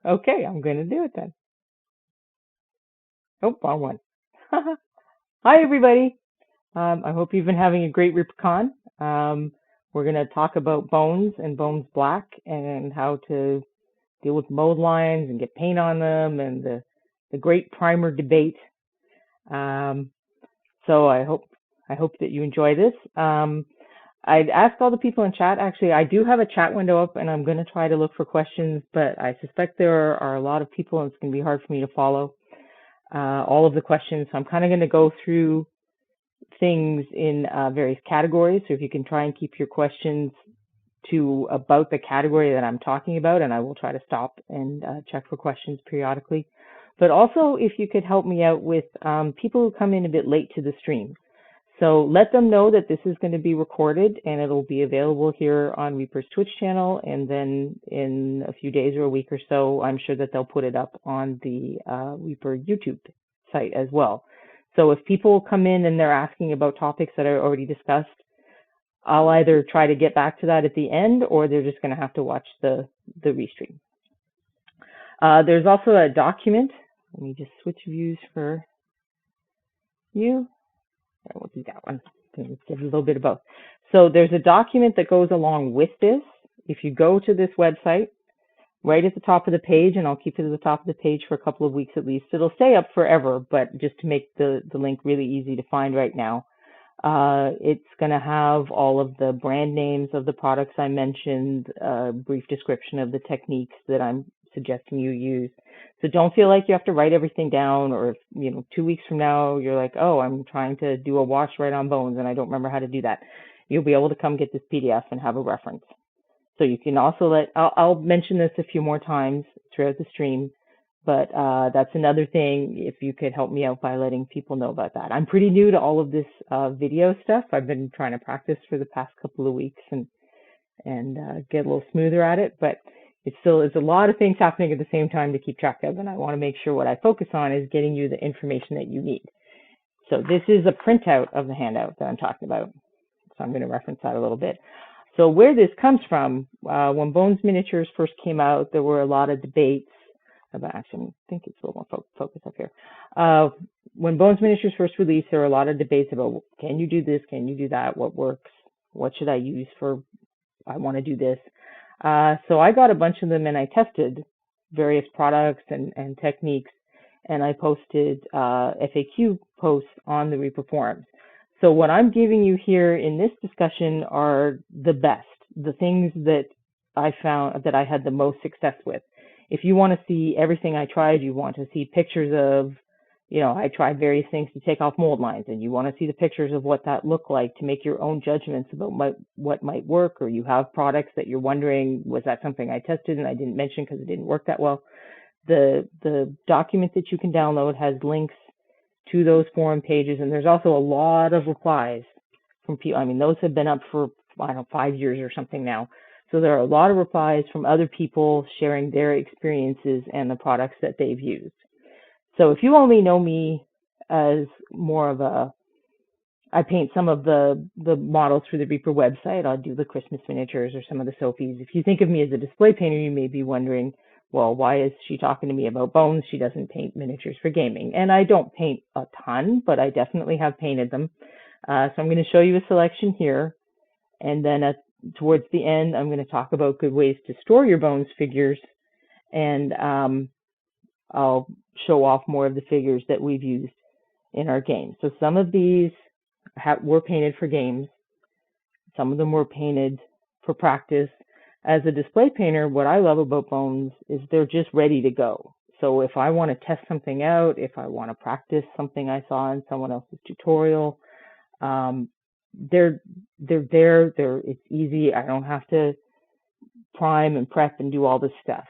Okay, I'm going to do it then. Oh, wrong one. Hi, everybody. I hope you've been having a great ReaperCon. We're going to talk about bones and bones black and how to deal with mold lines and get paint on them and the great primer debate. So I hope that you enjoy this. I'd asked all the people in chat. Actually, I do have a chat window up, and I'm going to try to look for questions, but I suspect there are a lot of people, and it's going to be hard for me to follow all of the questions. So I'm kind of going to go through things in various categories. So if you can try and keep your questions to about the category that I'm talking about, and I will try to stop and check for questions periodically. But also, if you could help me out with people who come in a bit late to the stream. So let them know that this is going to be recorded and it'll be available here on Reaper's Twitch channel. And then in a few days or a week or so, I'm sure that they'll put it up on the Reaper YouTube site as well. So if people come in and they're asking about topics that I already discussed, I'll either try to get back to that at the end, or they're just going to have to watch the restream. There's also a document. Let me just switch views for you. We'll do that one. Give a little bit of both. So there's a document that goes along with this. If you go to this website, right at the top of the page, and I'll keep it at the top of the page for a couple of weeks at least. It'll stay up forever, but just to make the link really easy to find right now, it's going to have all of the brand names of the products I mentioned, a brief description of the techniques that I'm suggesting you use. So don't feel like you have to write everything down, or if, 2 weeks from now you're like, oh, I'm trying to do a wash right on bones and I don't remember how to do that. You'll be able to come get this PDF and have a reference. So you can also I'll mention this a few more times throughout the stream, but that's another thing, if you could help me out by letting people know about that. I'm pretty new to all of this video stuff. I've been trying to practice for the past couple of weeks and get a little smoother at it, but it's a lot of things happening at the same time to keep track of, and I want to make sure what I focus on is getting you the information that you need. So this is a printout of the handout that I'm talking about. So I'm going to reference that a little bit. So where this comes from, when Bones Miniatures first came out, there were a lot of debates about, actually, I think it's a little more focus up here. When Bones Miniatures first released, there were a lot of debates about, can you do this? Can you do that? What works? What should I use for, I want to do this? So I got a bunch of them and I tested various products and techniques, and I posted FAQ posts on the Reaper forums. So what I'm giving you here in this discussion are the best, the things that I found that I had the most success with. If you want to see everything I tried, you want to see pictures of, I tried various things to take off mold lines, and you want to see the pictures of what that looked like to make your own judgments about what might work, or you have products that you're wondering, was that something I tested and I didn't mention because it didn't work that well? The document that you can download has links to those forum pages, and there's also a lot of replies from people. I mean, those have been up for, 5 years or something now. So there are a lot of replies from other people sharing their experiences and the products that they've used. So if you only know me as more of I paint some of the models through the Reaper website. I'll do the Christmas miniatures or some of the Sophies. If you think of me as a display painter, you may be wondering, well, why is she talking to me about bones? She doesn't paint miniatures for gaming. And I don't paint a ton, but I definitely have painted them. So I'm going to show you a selection here. And then towards the end, I'm going to talk about good ways to store your bones figures. And I'll show off more of the figures that we've used in our games. So some of these were painted for games. Some of them were painted for practice. As a display painter, what I love about bones is they're just ready to go. So if I want to test something out, if I want to practice something I saw in someone else's tutorial, they're there. It's easy. I don't have to prime and prep and do all this stuff.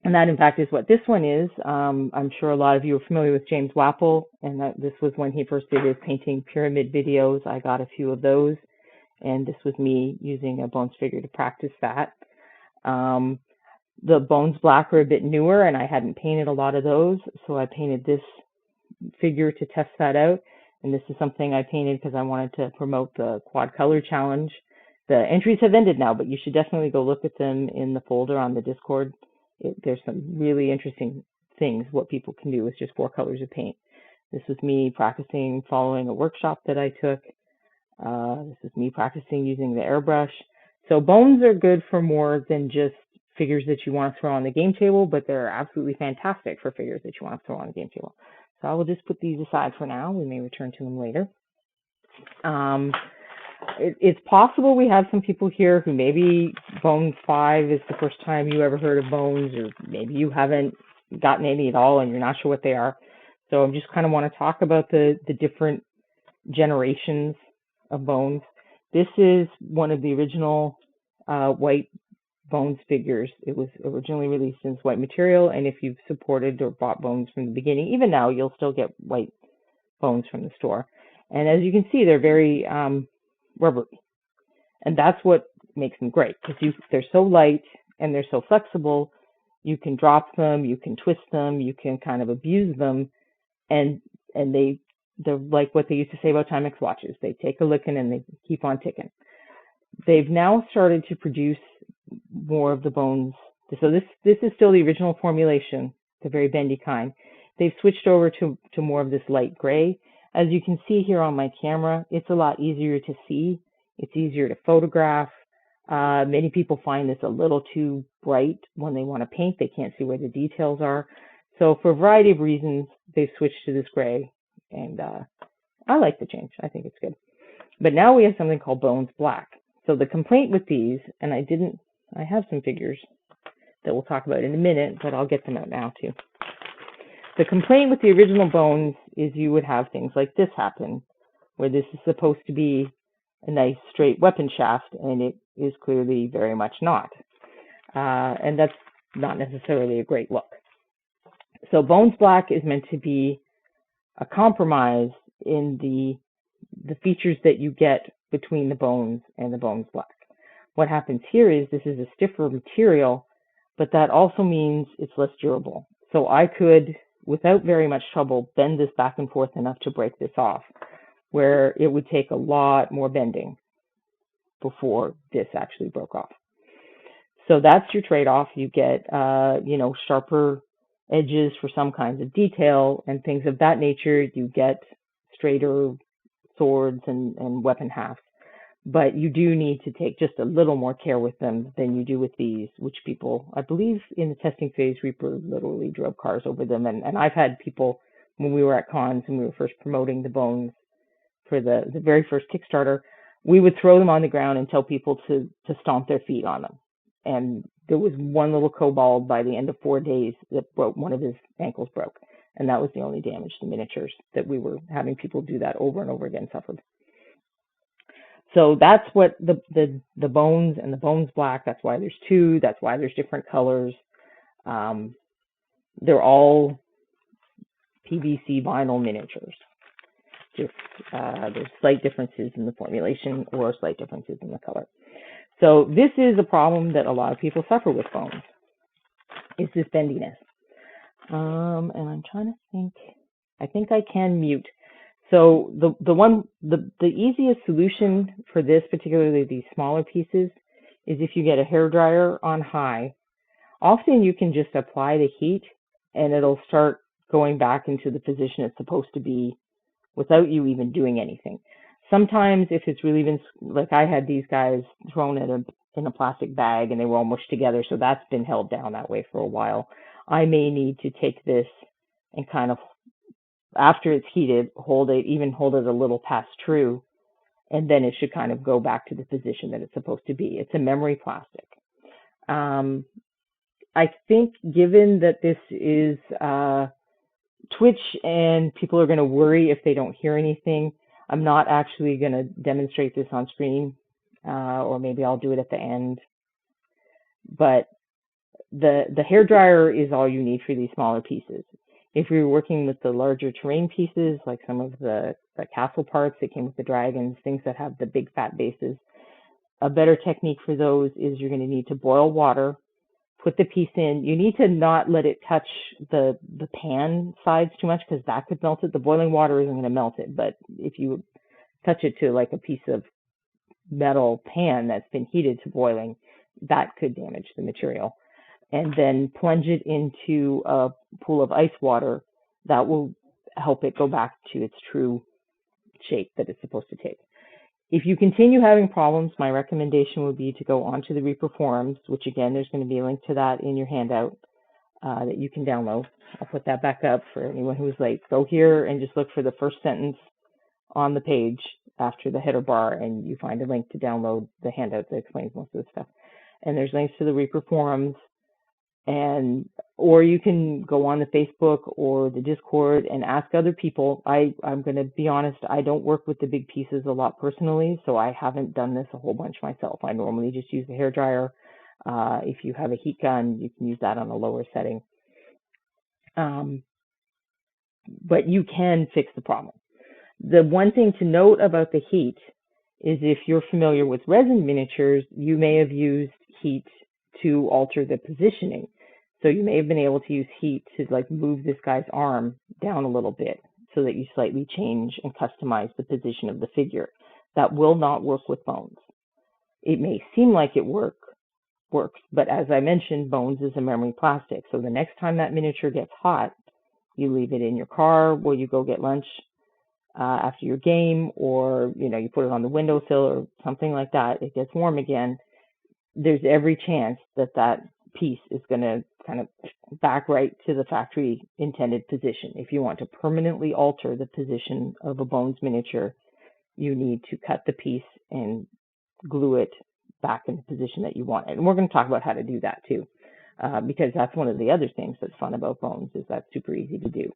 And that, in fact, is what this one is. I'm sure a lot of you are familiar with James Wappel, and this was when he first did his painting pyramid videos. I got a few of those, and this was me using a bones figure to practice that. The bones black are a bit newer, and I hadn't painted a lot of those, so I painted this figure to test that out. And this is something I painted because I wanted to promote the quad color challenge. The entries have ended now, but you should definitely go look at them in the folder on the Discord There's some really interesting things what people can do with just 4 colors of paint. This was me practicing following a workshop that I took. This is me practicing using the airbrush. So bones are good for more than just figures that you want to throw on the game table, but they're absolutely fantastic for figures that you want to throw on the game table. So I will just put these aside for now. We may return to them later. It's possible we have some people here who maybe Bones 5 is the first time you ever heard of bones, or maybe you haven't gotten any at all and you're not sure what they are. So I just kind of want to talk about the different generations of bones. This is one of the original white bones figures. It was originally released in white material, and if you've supported or bought bones from the beginning, even now you'll still get white bones from the store. And as you can see, they're very rubbery, and that's what makes them great, because they're so light and they're so flexible. You can drop them, you can twist them, you can kind of abuse them, and they're like what they used to say about Timex watches. They take a licking and they keep on ticking. They've now started to produce more of the bones. So this is still the original formulation, the very bendy kind. They've switched over to more of this light gray. As you can see here on my camera, it's a lot easier to see. It's easier to photograph. Many people find this a little too bright when they want to paint. They can't see where the details are. So for a variety of reasons, they've switched to this gray. And I like the change. I think it's good. But now we have something called Bones Black. So the complaint with these, and I have some figures that we'll talk about in a minute, but I'll get them out now too. The complaint with the original bones is you would have things like this happen, where this is supposed to be a nice straight weapon shaft, and it is clearly very much not. And that's not necessarily a great look. So Bones Black is meant to be a compromise in the features that you get between the bones and the Bones Black. What happens here is this is a stiffer material, but that also means it's less durable. So I could, without very much trouble, bend this back and forth enough to break this off, where it would take a lot more bending before this actually broke off. So that's your trade-off. You get, sharper edges for some kinds of detail and things of that nature. You get straighter swords and weapon halves. But you do need to take just a little more care with them than you do with these, which people, I believe in the testing phase, Reaper literally drove cars over them. And I've had people, when we were at cons and we were first promoting the bones for the very first Kickstarter, we would throw them on the ground and tell people to stomp their feet on them. And there was one little kobold by the end of 4 days that broke, one of his ankles broke. And that was the only damage to miniatures that we were having people do that over and over again suffered. So that's what the bones and the Bones Black, that's why there's 2, that's why there's different colors. They're all PVC vinyl miniatures. Just there's slight differences in the formulation or slight differences in the color. So this is a problem that a lot of people suffer with bones. It's this bendiness. And I'm trying to think. I think I can mute. So the easiest solution for this, particularly these smaller pieces, is if you get a hairdryer on high. Often you can just apply the heat and it'll start going back into the position it's supposed to be without you even doing anything. Sometimes if it's really been, like I had these guys thrown in a plastic bag and they were all mushed together, so that's been held down that way for a while. I may need to take this and kind of, after it's heated, hold it a little past true, and then it should kind of go back to the position that it's supposed to be. It's a memory plastic. I think given that this is Twitch and people are going to worry if they don't hear anything, I'm not actually going to demonstrate this on screen, or maybe I'll do it at the end. But the hairdryer is all you need for these smaller pieces. If you're working with the larger terrain pieces, like some of the castle parts that came with the dragons, things that have the big fat bases, a better technique for those is you're going to need to boil water, put the piece in. You need to not let it touch the pan sides too much, because that could melt it. The boiling water isn't going to melt it, but if you touch it to like a piece of metal pan that's been heated to boiling, that could damage the material. and then plunge it into a pool of ice water. That will help it go back to its true shape that it's supposed to take. If you continue having problems, my recommendation would be to go onto the Reaper forums, which again, there's going to be a link to that in your handout that you can download. I'll put that back up for anyone who's late. Go here and just look for the first sentence on the page after the header bar, and you find a link to download the handout that explains most of the stuff. And there's links to the Reaper forums, or you can go on the Facebook or the Discord and ask other people. I'm going to be honest, I don't work with the big pieces a lot personally, so I haven't done this a whole bunch myself. I normally just use the hairdryer. If you have a heat gun, you can use that on a lower setting. But you can fix the problem. The one thing to note about the heat is if you're familiar with resin miniatures, you may have used heat to alter the positioning. So you may have been able to use heat to like move this guy's arm down a little bit so that you slightly change and customize the position of the figure. That will not work with bones. It may seem like it works, but as I mentioned, bones is a memory plastic. So the next time that miniature gets hot, you leave it in your car while you go get lunch after your game, or you put it on the windowsill or something like that. It gets warm again. There's every chance that that piece is going to kind of back right to the factory intended position. If you want to permanently alter the position of a bones miniature, you need to cut the piece and glue it back in the position that you want it. And we're going to talk about how to do that too, because that's one of the other things that's fun about bones, is that's super easy to do.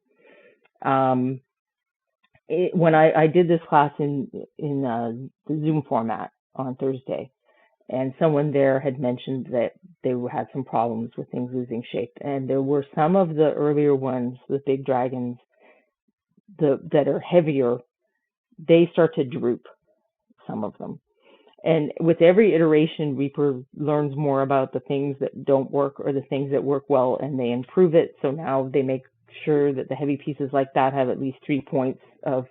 When I did this class in the Zoom format on Thursday, and someone there had mentioned that they had some problems with things losing shape, and there were some of the earlier ones, the big dragons, that are heavier, they start to droop, some of them. And with every iteration, Reaper learns more about the things that don't work or the things that work well, and they improve it. So now they make sure that the heavy pieces like that have at least 3 points of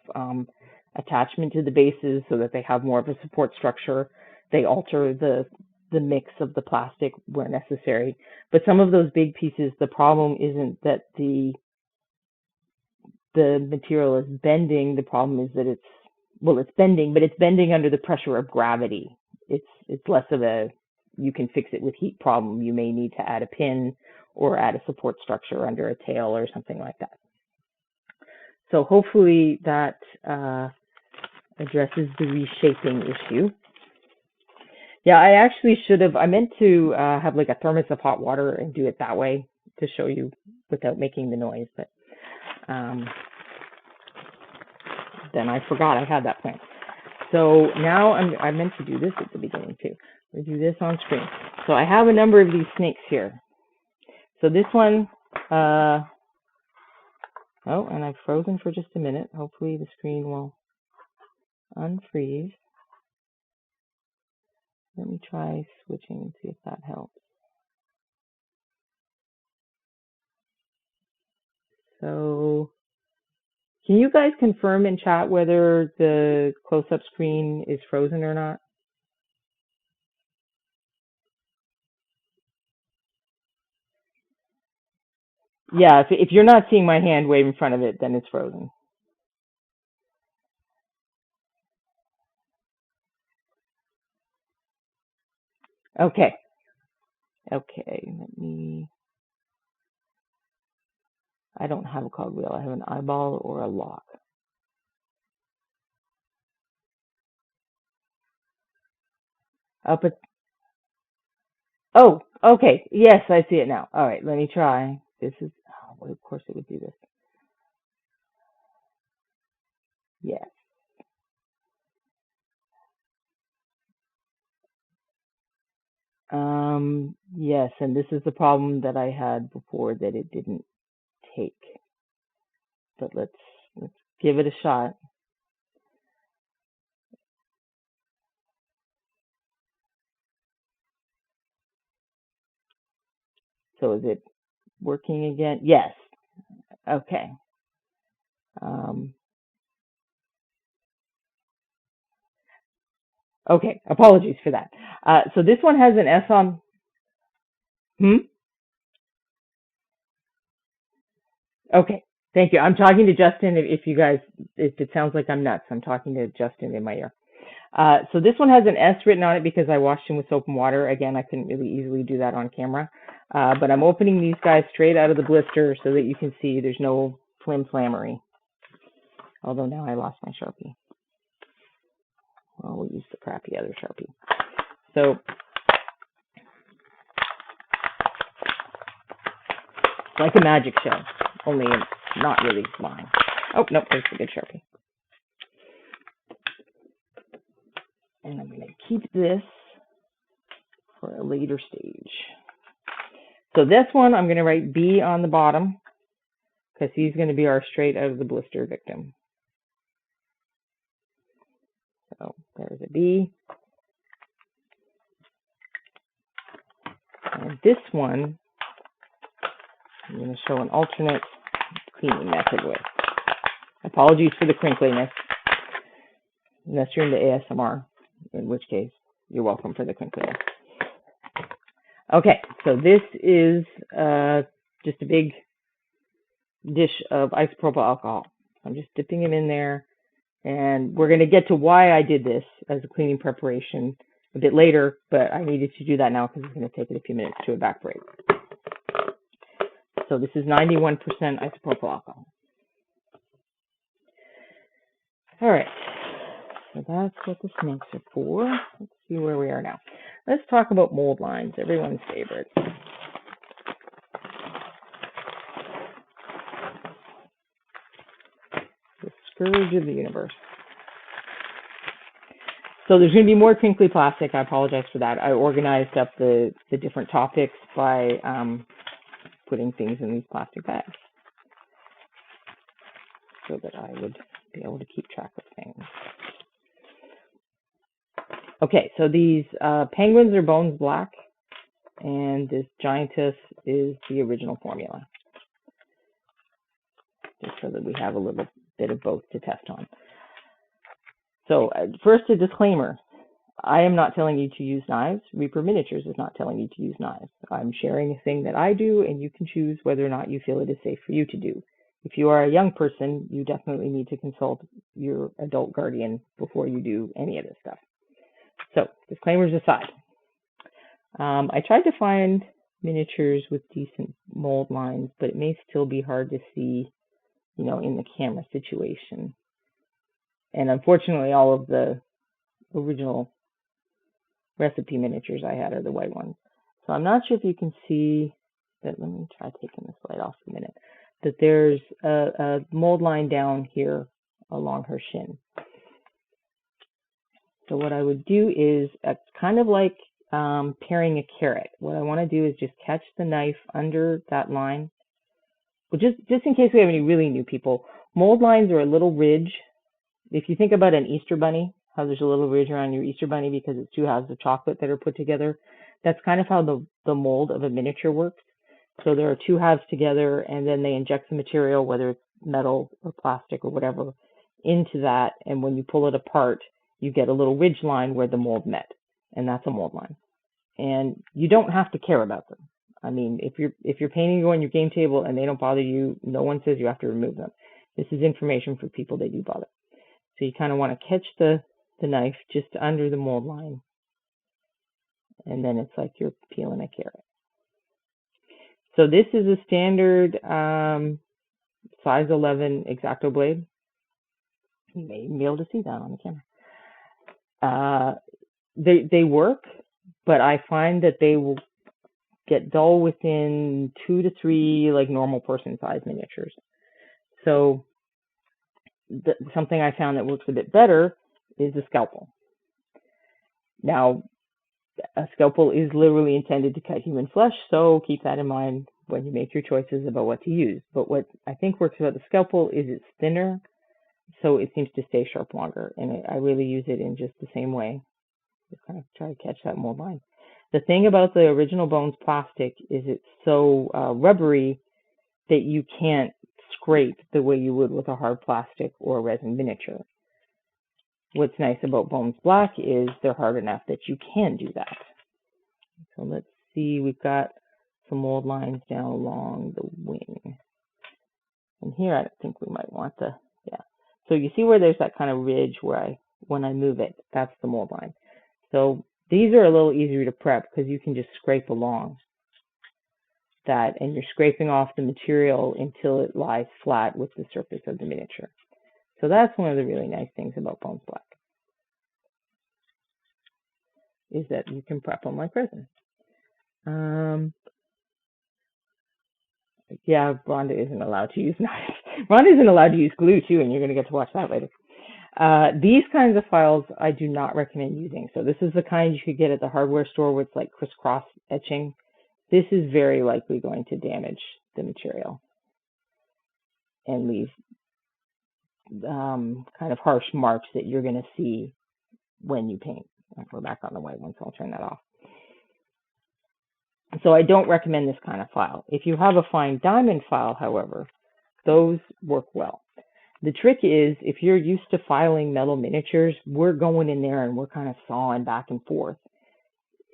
attachment to the bases so that they have more of a support structure. They alter the mix of the plastic where necessary. But some of those big pieces, the problem isn't that the material is bending. The problem is that it's bending, but it's bending under the pressure of gravity. It's less of a you can fix it with heat problem. You may need to add a pin or add a support structure under a tail or something like that. So hopefully that addresses the reshaping issue. Yeah, I actually I meant to have like a thermos of hot water and do it that way to show you without making the noise, but then I forgot I had that plan. So now I meant to do this at the beginning too. We do this on screen. So I have a number of these snakes here. So this one, oh, and I've frozen for just a minute. Hopefully the screen will unfreeze. Let me try switching and see if that helps. So can you guys confirm in chat whether the close-up screen is frozen or not? Yeah, if you're not seeing my hand wave in front of it, then it's frozen. Okay. Okay, I don't have a cogwheel. I have an eyeball or a lock. Up at, oh, okay. Yes, I see it now. All right, let me try. This is, oh, well, of course it would do this. Yes. Yes, and this is the problem that I had before, that it didn't take. But let's give it a shot. So is it working again? Yes. Okay. Okay, apologies for that. So this one has an S on. Okay, thank you. I'm talking to Justin. If you guys, if it sounds like I'm nuts, I'm talking to Justin in my ear. So this one has an S written on it because I washed him with soap and water. Again, I couldn't really easily do that on camera. But I'm opening these guys straight out of the blister so that you can see there's no flim-flammery. Although now I lost my Sharpie. Well, we'll use the crappy other Sharpie. So it's like a magic show, only it's not really flying. Oh, nope, there's the good Sharpie. And I'm going to keep this for a later stage. So this one, I'm going to write B on the bottom because he's going to be our straight out of the blister victim. So there's a B. And this one, I'm going to show an alternate cleaning method with. Apologies for the crinkliness, unless you're into ASMR, in which case you're welcome for the crinkliness. Okay, so this is just a big dish of isopropyl alcohol. I'm just dipping it in there, and we're going to get to why I did this as a cleaning preparation a bit later, but I needed to do that now because it's going to take it a few minutes to evaporate. So this is 91% isopropyl alcohol. All right, so that's what the snakes are for. Let's see where we are now. Let's talk about mold lines, everyone's favorite. The scourge of the universe. So there's going to be more crinkly plastic. I apologize for that. I organized up the different topics by putting things in these plastic bags so that I would be able to keep track of things. Okay, so these penguins are bones black, and this giantess is the original formula, just so that we have a little bit of both to test on. So first, a disclaimer. I am not telling you to use knives. Reaper Miniatures is not telling you to use knives. I'm sharing a thing that I do, and you can choose whether or not you feel it is safe for you to do. If you are a young person, you definitely need to consult your adult guardian before you do any of this stuff. So, disclaimers aside, I tried to find miniatures with decent mold lines, but it may still be hard to see, you know, in the camera situation. And unfortunately, all of the original recipe miniatures I had are the white ones. So I'm not sure if you can see that. Let me try taking this light off for a minute. That there's a mold line down here along her shin. So what I would do is kind of like paring a carrot. What I want to do is just catch the knife under that line. Well, just in case we have any really new people, mold lines are a little ridge. If you think about an Easter bunny, how there's a little ridge around your Easter bunny because it's two halves of chocolate that are put together, that's kind of how the mold of a miniature works. So there are two halves together, and then they inject the material, whether it's metal or plastic or whatever, into that, and when you pull it apart, you get a little ridge line where the mold met, and that's a mold line. And you don't have to care about them. I mean, if you're painting on your game table and they don't bother you, no one says you have to remove them. This is information for people that do bother. So you kind of want to catch the knife just under the mold line, and then it's like you're peeling a carrot. So this is a standard size 11 X-Acto blade. You may even be able to see that on the camera. They work, but I find that they will get dull within 2 to 3 like normal person size miniatures. So something I found that works a bit better is a scalpel. Now, a scalpel is literally intended to cut human flesh, so keep that in mind when you make your choices about what to use. But what I think works about the scalpel is it's thinner, so it seems to stay sharp longer, and I really use it in just the same way. Just kind of try to catch that mold line. The thing about the original Bones plastic is it's so rubbery that you can't scrape the way you would with a hard plastic or resin miniature. What's nice about Bones Black is they're hard enough that you can do that. So let's see, we've got some mold lines down along the wing. And here I don't think we might want to, yeah. So you see where there's that kind of ridge where when I move it, that's the mold line. So these are a little easier to prep because you can just scrape along that, and you're scraping off the material until it lies flat with the surface of the miniature. So that's one of the really nice things about Bones Black, is that you can prep them like resin. Yeah, Rhonda isn't allowed to use knives. Rhonda isn't allowed to use glue too, and you're going to get to watch that later. These kinds of files I do not recommend using. So this is the kind you could get at the hardware store with like crisscross etching. This is very likely going to damage the material and leave kind of harsh marks that you're going to see when you paint. We're back on the white one, so I'll turn that off. So I don't recommend this kind of file. If you have a fine diamond file, however, those work well. The trick is, if you're used to filing metal miniatures, we're going in there and we're kind of sawing back and forth.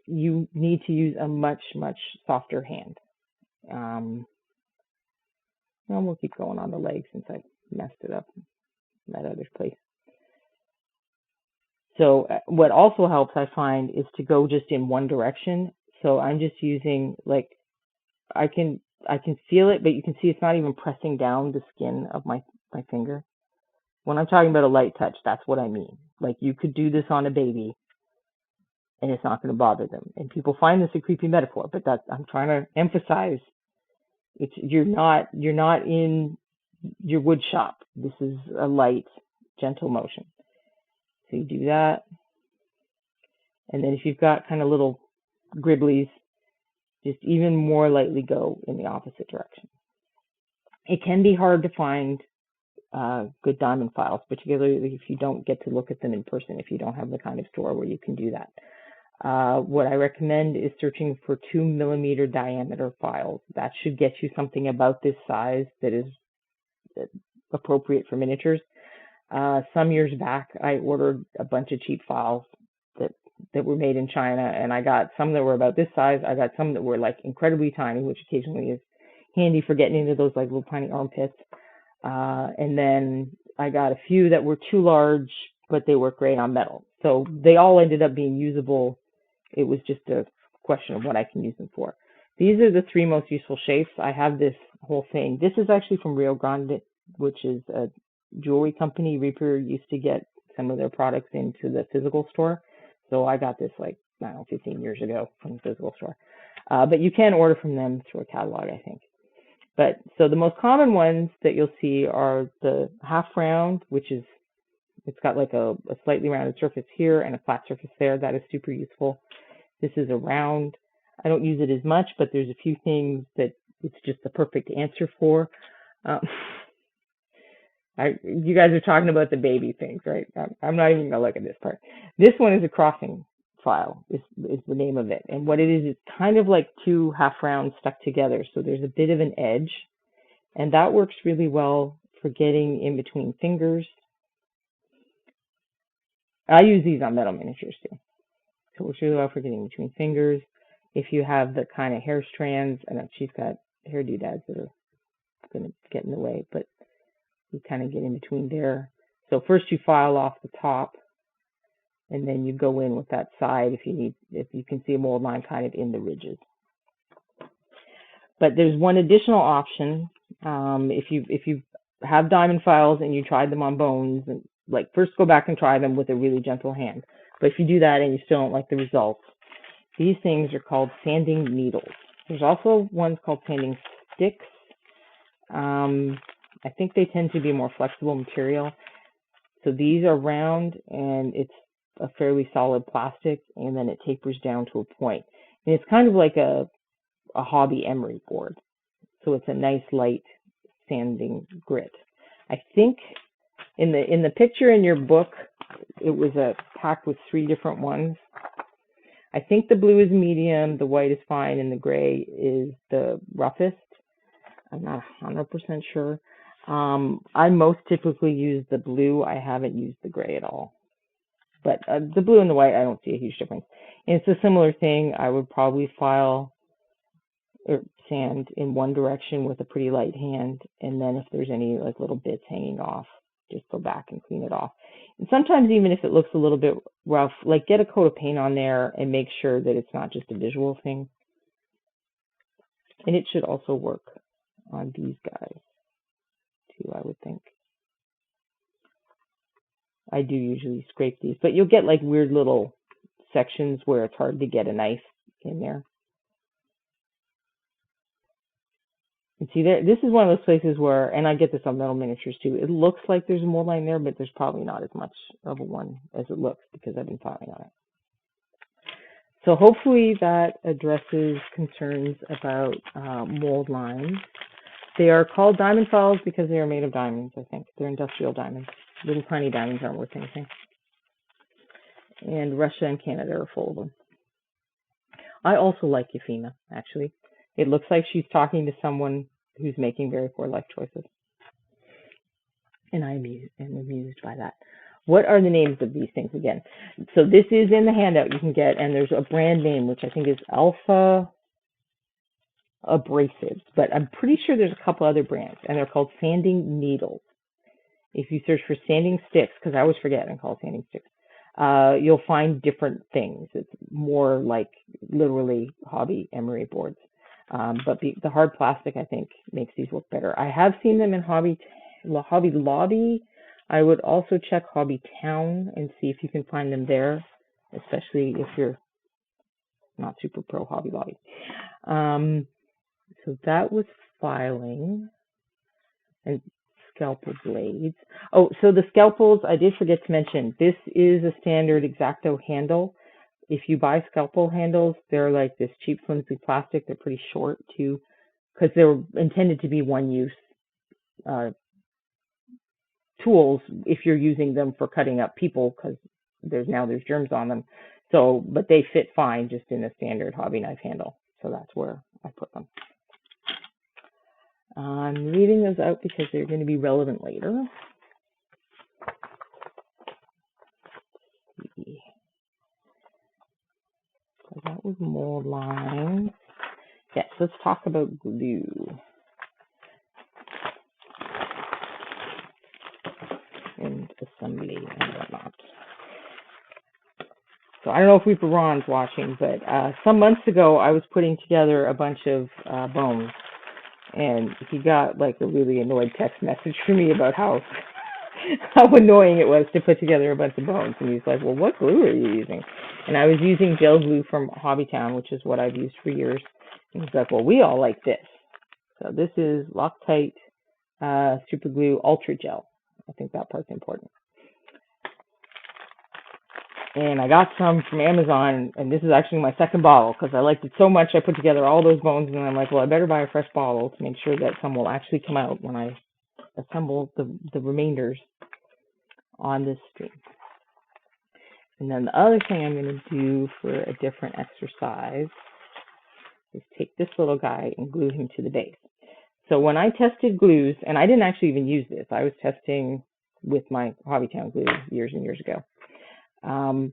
You need to use a much, much softer hand. And we'll keep going on the leg since I messed it up in that other place. So what also helps, I find, is to go just in one direction. So I'm just using, like, I can feel it, but you can see it's not even pressing down the skin of my finger. When I'm talking about a light touch, that's what I mean. Like, you could do this on a baby and it's not going to bother them. And people find this a creepy metaphor, but I'm trying to emphasize, you're not in your wood shop. This is a light, gentle motion. So you do that. And then if you've got kind of little gribblies, just even more lightly go in the opposite direction. It can be hard to find good diamond files, particularly if you don't get to look at them in person, if you don't have the kind of store where you can do that. What I recommend is searching for 2mm diameter files. That should get you something about this size that is appropriate for miniatures. Some years back, I ordered a bunch of cheap files that were made in China, and I got some that were about this size. I got some that were like incredibly tiny, which occasionally is handy for getting into those like little tiny armpits. And then I got a few that were too large, but they work great on metal. So they all ended up being usable. It was just a question of what I can use them for. These are the 3 most useful shapes. I have this whole thing. This is actually from Rio Grande, which is a jewelry company. Reaper used to get some of their products into the physical store. So I got this like, I don't know, 15 years ago from the physical store. But you can order from them through a catalog, I think. But so the most common ones that you'll see are the half round, which is, it's got like a slightly rounded surface here and a flat surface there. That is super useful. This is a round. I don't use it as much, but there's a few things that it's just the perfect answer for. You guys are talking about the baby things, right? I'm not even gonna look at this part. This one is a crossing file, is the name of it. And what it is, it's kind of like 2 half rounds stuck together. So there's a bit of an edge, and that works really well for getting in between fingers. I use these on metal miniatures too. So it works really well for getting between fingers. If you have the kind of hair strands, I know she's got hair doodads that are gonna get in the way, but you kind of get in between there. So first you file off the top, and then you go in with that side if you can see a mold line kind of in the ridges. But there's one additional option. If you have diamond files and you tried them on bones, and like first go back and try them with a really gentle hand. But if you do that and you still don't like the results, these things are called sanding needles. There's also ones called sanding sticks. I think they tend to be more flexible material. So these are round, and it's a fairly solid plastic, and then it tapers down to a point. And it's kind of like a hobby emery board. So it's a nice light sanding grit. I think in the picture in your book, it was a pack with 3 different ones. I think the blue is medium, the white is fine, and the gray is the roughest. I'm not 100% sure. I most typically use the blue. I haven't used the gray at all. But the blue and the white, I don't see a huge difference. And it's a similar thing. I would probably sand in one direction with a pretty light hand, and then if there's any like little bits hanging off, just go back and clean it off. And sometimes even if it looks a little bit rough, like get a coat of paint on there and make sure that it's not just a visual thing. And it should also work on these guys too, I would think. I do usually scrape these, but you'll get like weird little sections where it's hard to get a knife in there. And see, there, this is one of those places where, and I get this on metal miniatures too, it looks like there's a mold line there, but there's probably not as much of a one as it looks because I've been filing on it. So hopefully that addresses concerns about mold lines. They are called diamond files because they are made of diamonds, I think. They're industrial diamonds. Little tiny diamonds aren't worth anything. And Russia and Canada are full of them. I also like Yefina, actually. It looks like she's talking to someone who's making very poor life choices. And I am amused by that. What are the names of these things again? So this is in the handout you can get, and there's a brand name, which I think is Alpha Abrasives. But I'm pretty sure there's a couple other brands, and they're called sanding needles. If you search for sanding sticks, because I always forget and call it sanding sticks, you'll find different things. It's more like literally hobby emery boards. But the hard plastic, I think, makes these look better. I have seen them in Hobby Lobby. I would also check Hobby Town and see if you can find them there, especially if you're not super pro Hobby Lobby. So that was filing and scalpel blades. Oh, so the scalpels, I did forget to mention, this is a standard X-Acto handle. If you buy scalpel handles, they're like this cheap, flimsy plastic. They're pretty short too, because they're intended to be one-use tools if you're using them for cutting up people, because there's germs on them. So, but they fit fine just in a standard hobby knife handle. So that's where I put them. I'm leaving those out because they're going to be relevant later. So that was mold lines. Yes, let's talk about glue. And assembly and whatnot. So I don't know if ReaperCon's watching, but some months ago I was putting together a bunch of bones, and he got like a really annoyed text message from me about how annoying it was to put together a bunch of bones. And he's like, "Well, what glue are you using?" And I was using gel glue from Hobbytown, which is what I've used for years. And he's like, "Well, we all like this." So this is Loctite Super Glue Ultra Gel. I think that part's important. And I got some from Amazon, and this is actually my second bottle because I liked it so much. I put together all those bones, and I'm like, well, I better buy a fresh bottle to make sure that some will actually come out when I assemble the remainders on this stream. And then the other thing I'm going to do for a different exercise is take this little guy and glue him to the base. So when I tested glues, and I didn't actually even use this, I was testing with my Hobbytown glue years and years ago. I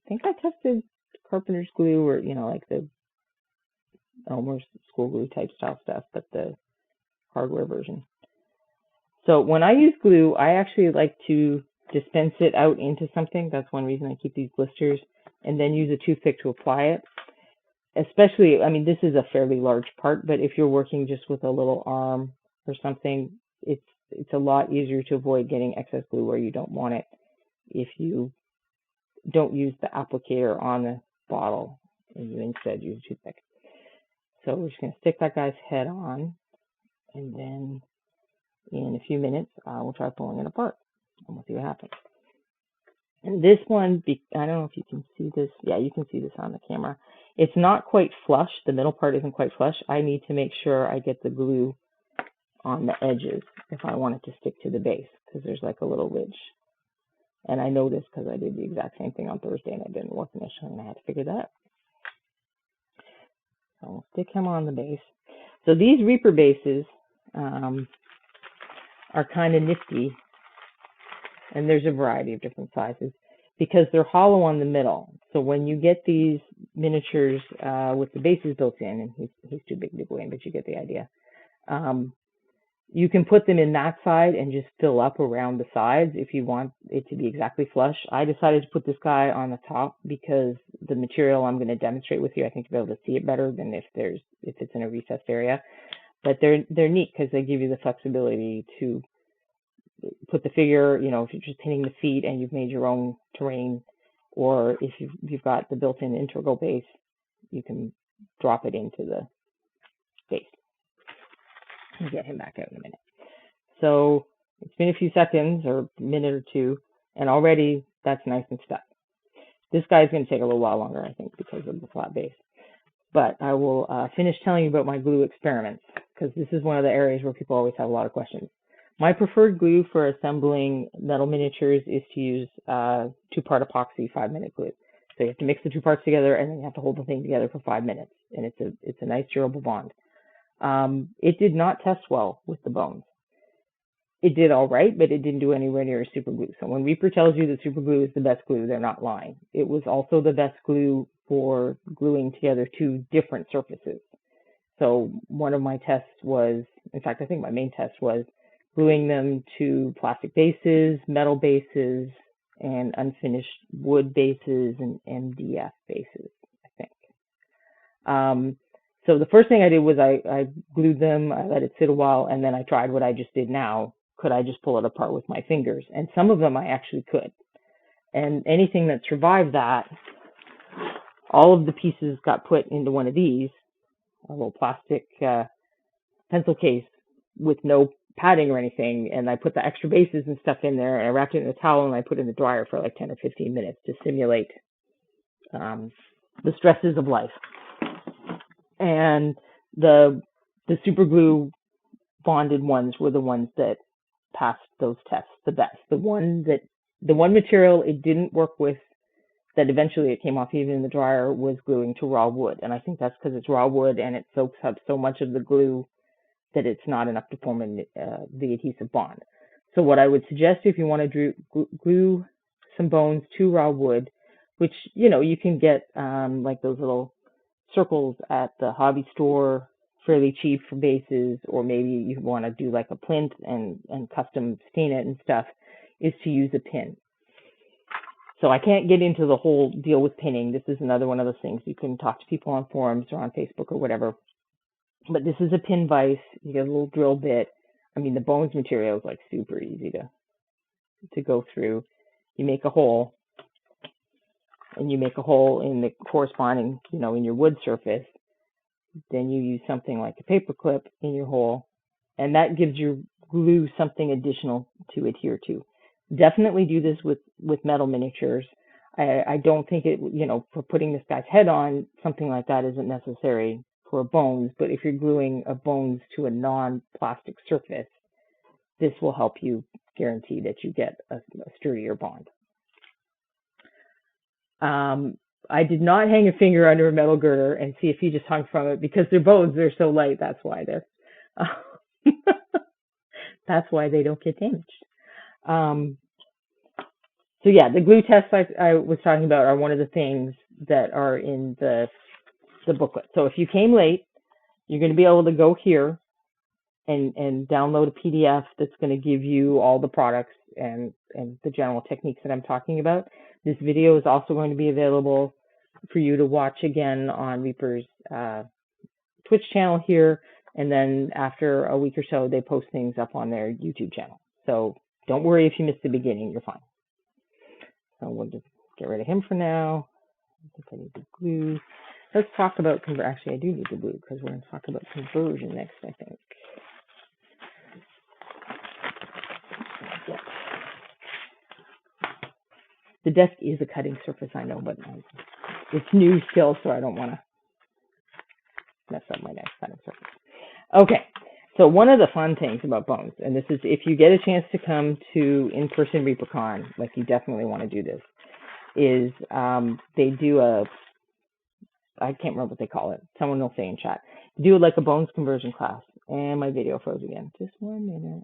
think I tested Carpenter's glue, or, you know, like the Elmer's school glue type style stuff, but the hardware version. So when I use glue, I actually like to dispense it out into something. That's one reason I keep these blisters, and then use a toothpick to apply it. Especially, I mean, this is a fairly large part, but if you're working just with a little arm or something, it's a lot easier to avoid getting excess glue where you don't want it if you don't use the applicator on the bottle and you instead use a toothpick. So we're just going to stick that guy's head on, and then in a few minutes we'll try pulling it apart and we'll see what happens. And this one, I don't know if you can see this. Yeah, you can see this on the camera. It's not quite flush. The middle part isn't quite flush. I need to make sure I get the glue on the edges if I want it to stick to the base, because there's like a little ridge. And I know this because I did the exact same thing on Thursday and I didn't work initially, and I had to figure that out. So we'll stick him on the base. So these Reaper bases are kind of nifty, and there's a variety of different sizes. because they're hollow on the middle. So when you get these miniatures with the bases built in, and he's too big to go in, but you get the idea. You can put them in that side and just fill up around the sides if you want it to be exactly flush. I decided to put this guy on the top because the material I'm going to demonstrate with you, I think you'll be able to see it better than if it's in a recessed area. But they're neat because they give you the flexibility to put the figure, you know, if you're just pinning the feet and you've made your own terrain, or if you've got the built-in integral base, you can drop it into the base. I'll get him back out in a minute. So it's been a few seconds or a minute or two, and already that's nice and stuck. This guy's going to take a little while longer, I think, because of the flat base. But I will finish telling you about my glue experiments, because this is one of the areas where people always have a lot of questions. My preferred glue for assembling metal miniatures is to use two-part epoxy 5-minute glue. So you have to mix the two parts together, and then you have to hold the thing together for 5 minutes, and it's a nice durable bond. It did not test well with the bones. It did all right, but it didn't do anywhere near super glue. So when Reaper tells you that super glue is the best glue, they're not lying. It was also the best glue for gluing together two different surfaces. So one of my tests was, in fact, I think my main test was gluing them to plastic bases, metal bases, and unfinished wood bases and MDF bases, I think. So the first thing I did was I glued them, I let it sit a while, and then I tried what I just did now. Could I just pull it apart with my fingers? And some of them I actually could. And anything that survived that, all of the pieces got put into one of these, a little plastic pencil case with no padding or anything, and I put the extra bases and stuff in there, and I wrapped it in a towel, and I put it in the dryer for like 10 or 15 minutes to simulate the stresses of life. And the super glue bonded ones were the ones that passed those tests the best. The one material it didn't work with, that eventually it came off even in the dryer, was gluing to raw wood. And I think that's because it's raw wood and it soaks up so much of the glue that it's not enough to form the adhesive bond. So what I would suggest, if you want to glue some bones to raw wood, which, you know, you can get like those little circles at the hobby store, fairly cheap for bases, or maybe you want to do like a plinth and custom stain it and stuff, is to use a pin. So I can't get into the whole deal with pinning. This is another one of those things. You can talk to people on forums or on Facebook or whatever. But this is a pin vise. You get a little drill bit. I mean, the bones material is like super easy to go through. You make a hole, and you make a hole in the corresponding, you know, in your wood surface. Then you use something like a paper clip in your hole, and that gives your glue something additional to adhere to. Definitely do this with metal miniatures. I don't think it, you know, for putting this guy's head on, something like that isn't necessary for bones, but if you're gluing a bones to a non-plastic surface, this will help you guarantee that you get a sturdier bond. I did not hang a finger under a metal girder and see if he just hung from it, because their bones, they're so light. That's why that's why they don't get damaged. So yeah, the glue tests I was talking about are one of the things that are in the booklet. So if you came late, you're going to be able to go here and download a PDF that's going to give you all the products and the general techniques that I'm talking about. This video is also going to be available for you to watch again on Reaper's Twitch channel here, and then after a week or so, they post things up on their YouTube channel. So don't worry if you missed the beginning, you're fine. So we'll just get rid of him for now. I think I need the glue. Let's talk about, actually I do need the glue because we're going to talk about conversion next, I think. Yeah. The desk is a cutting surface, I know, but it's new still, so I don't want to mess up my next cutting surface. Okay, so one of the fun things about bones, and this is if you get a chance to come to in-person ReaperCon, like you definitely want to do this, is they do I can't remember what they call it. Someone will say in chat. Do like a bones conversion class. And my video froze again. Just 1 minute.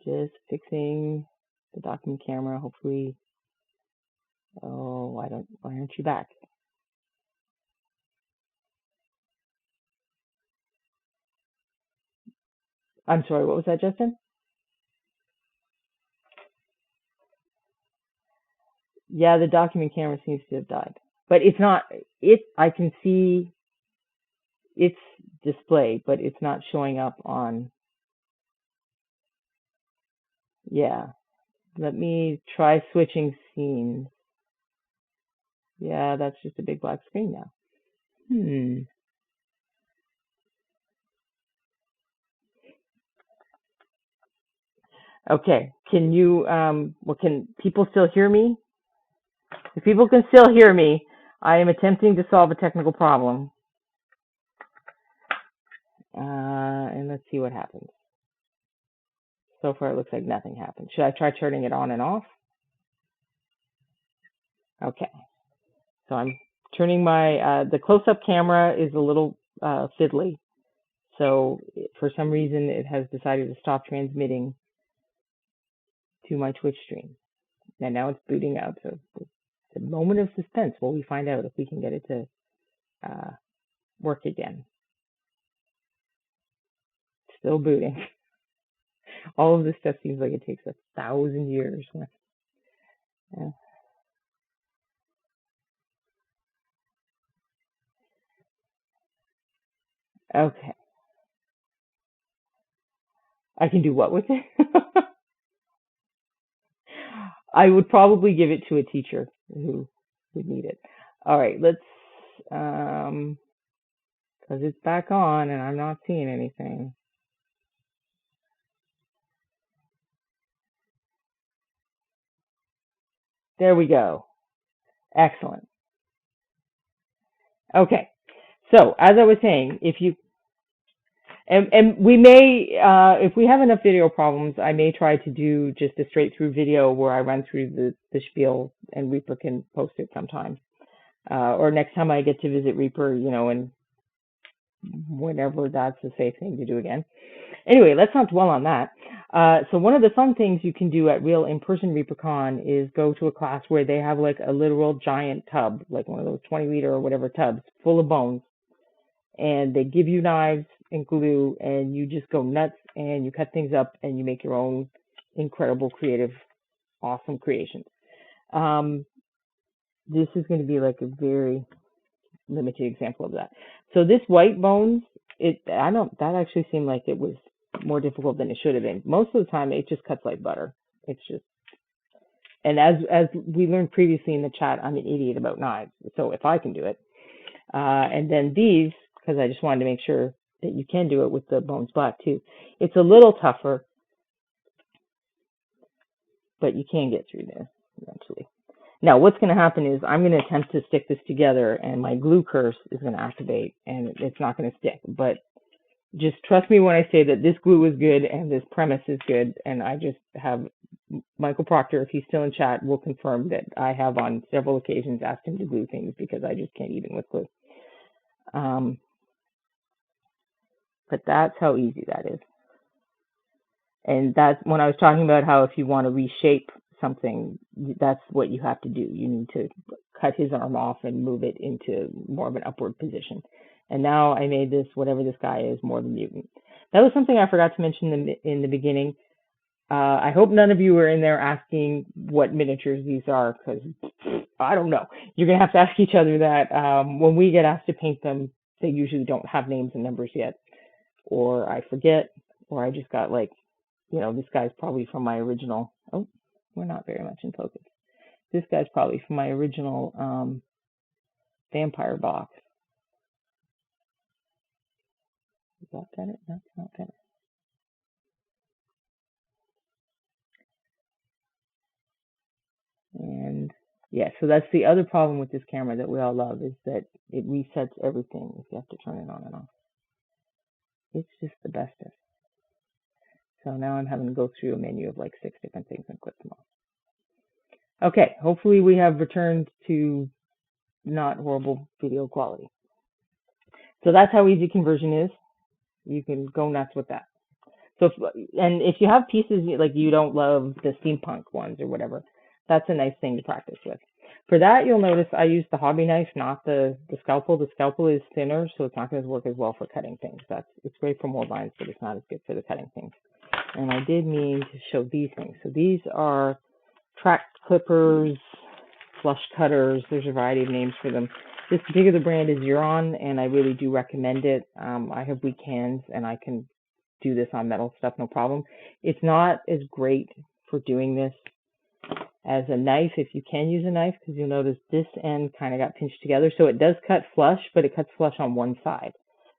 Just fixing the document camera. Hopefully, oh, why aren't you back? I'm sorry, what was that, Justin? Yeah, the document camera seems to have died. But it's not, I can see its display, but it's not showing up on, yeah. Let me try switching scenes. Yeah, that's just a big black screen now. Okay, can you, can people still hear me? If people can still hear me, I am attempting to solve a technical problem. And let's see what happens. So far, it looks like nothing happened. Should I try turning it on and off? Okay. So I'm turning my, the close-up camera is a little fiddly. So for some reason, it has decided to stop transmitting to my Twitch stream. And now it's booting out. So it's a moment of suspense while we find out if we can get it to work again. Still booting. All of this stuff seems like it takes 1,000 years. Yeah. Okay. I can do what with it? I would probably give it to a teacher who would need it. All right, let's, because it's back on and I'm not seeing anything. There we go. Excellent. Okay. So as I was saying, if you, and we may, if we have enough video problems, I may try to do just a straight through video where I run through the spiel and Reaper can post it sometime. Or next time I get to visit Reaper, you know, and whenever that's a safe thing to do again. Anyway, let's not dwell on that. So one of the fun things you can do at real in-person ReaperCon is go to a class where they have like a literal giant tub, like one of those 20-liter or whatever tubs full of bones. And they give you knives and glue and you just go nuts and you cut things up and you make your own incredible, creative, awesome creations. This is going to be like a very limited example of that. So this white bones, that actually seemed like it was more difficult than it should have been. Most of the time, it just cuts like butter. It's just, and as we learned previously in the chat, I'm an idiot about knives. So if I can do it, and then these, because I just wanted to make sure that you can do it with the bones black too. It's a little tougher, but you can get through this eventually. Now, what's going to happen is I'm going to attempt to stick this together, and my glue curse is going to activate, and it's not going to stick. But just trust me when I say that this glue is good and this premise is good, and I just have Michael Proctor, if he's still in chat, will confirm that I have on several occasions asked him to glue things because I just can't even with glue. But that's how easy that is. And that's when I was talking about how if you want to reshape something, that's what you have to do. You need to cut his arm off and move it into more of an upward position. And now I made this, whatever this guy is, more of a mutant. That was something I forgot to mention in the beginning. I hope none of you are in there asking what miniatures these are, because I don't know. You're going to have to ask each other that. When we get asked to paint them, they usually don't have names and numbers yet. Or I forget, or I just got like, you know, this guy's probably from my original, oh, we're not very much in focus. This guy's probably from my original vampire box. Is that better? That's not better. And yeah, so that's the other problem with this camera that we all love, is that it resets everything if you have to turn it on and off. It's just the bestest. So now I'm having to go through a menu of like 6 different things and click them off. Okay, hopefully we have returned to not horrible video quality. So that's how easy conversion is. You can go nuts with that. So if you have pieces like you don't love the steampunk ones or whatever, that's a nice thing to practice with. For that, you'll notice I use the hobby knife, not the scalpel. The scalpel is thinner, so it's not going to work as well for cutting things. It's great for mold lines, but it's not as good for the cutting things. And I did mean to show these things. So these are track clippers, flush cutters. There's a variety of names for them. This particular brand is Huron, and I really do recommend it. I have weak hands, and I can do this on metal stuff, no problem. It's not as great for doing this as a knife, if you can use a knife, because you'll notice this end kind of got pinched together. So it does cut flush, but it cuts flush on one side.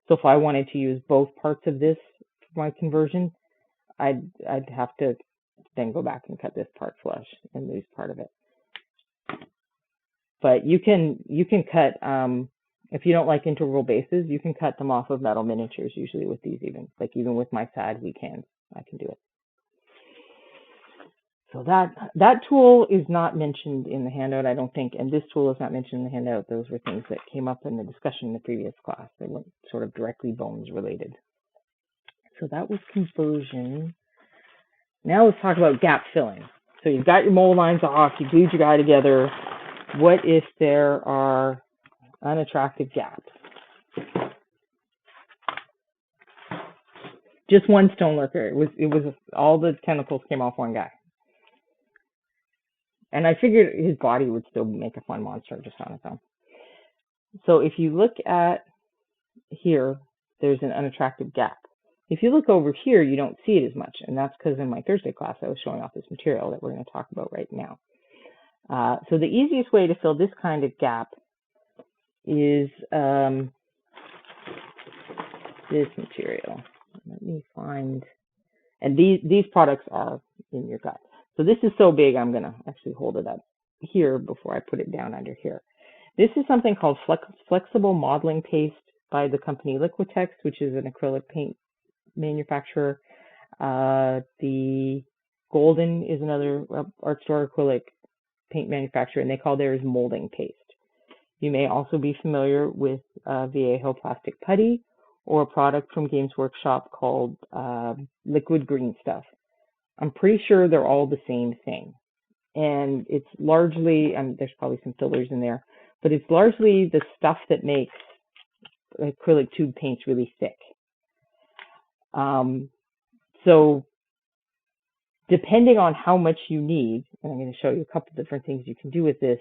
So if I wanted to use both parts of this for my conversion, I'd have to then go back and cut this part flush and lose part of it. But you can cut, if you don't like integral bases, you can cut them off of metal miniatures, usually with these even with my sad weak hands, I can do it. So that tool is not mentioned in the handout, I don't think, and this tool is not mentioned in the handout. Those were things that came up in the discussion in the previous class. They weren't sort of directly bones related. So that was conversion. Now let's talk about gap filling. So you've got your mold lines off, you glued your guy together. What if there are unattractive gaps? Just one stone lurker. It was all the tentacles came off one guy. And I figured his body would still make a fun monster just on its own. So if you look at here, there's an unattractive gap. If you look over here, you don't see it as much. And that's because in my Thursday class, I was showing off this material that we're going to talk about right now. So the easiest way to fill this kind of gap is this material. Let me find, and these products are in your gut. So this is so big, I'm going to actually hold it up here before I put it down under here. This is something called flexible modeling paste by the company Liquitex, which is an acrylic paint manufacturer. The Golden is another art store acrylic paint manufacturer, and they call theirs molding paste. You may also be familiar with Viejo plastic putty, or a product from Games Workshop called liquid green stuff. I'm pretty sure they're all the same thing. And it's largely, there's probably some fillers in there, but it's largely the stuff that makes acrylic tube paints really thick. So depending on how much you need, and I'm going to show you a couple different things you can do with this,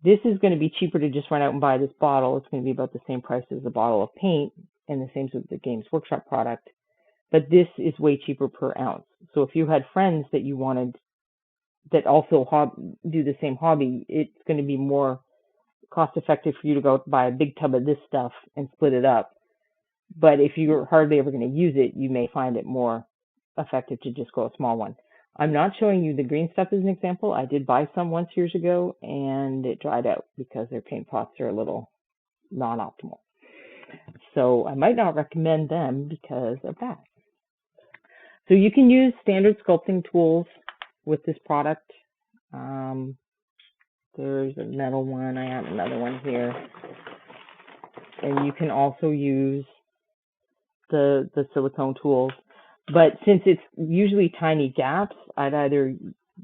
this is going to be cheaper to just run out and buy this bottle. It's going to be about the same price as a bottle of paint, and the same with the Games Workshop product. But this is way cheaper per ounce. So if you had friends that you wanted that also do the same hobby, it's going to be more cost effective for you to go buy a big tub of this stuff and split it up. But if you're hardly ever going to use it, you may find it more effective to just go a small one. I'm not showing you the green stuff as an example. I did buy some once years ago, and it dried out because their paint pots are a little non-optimal. So I might not recommend them because of that. So you can use standard sculpting tools with this product. There's a metal one. I have another one here. And you can also use the silicone tools. But since it's usually tiny gaps, I'd either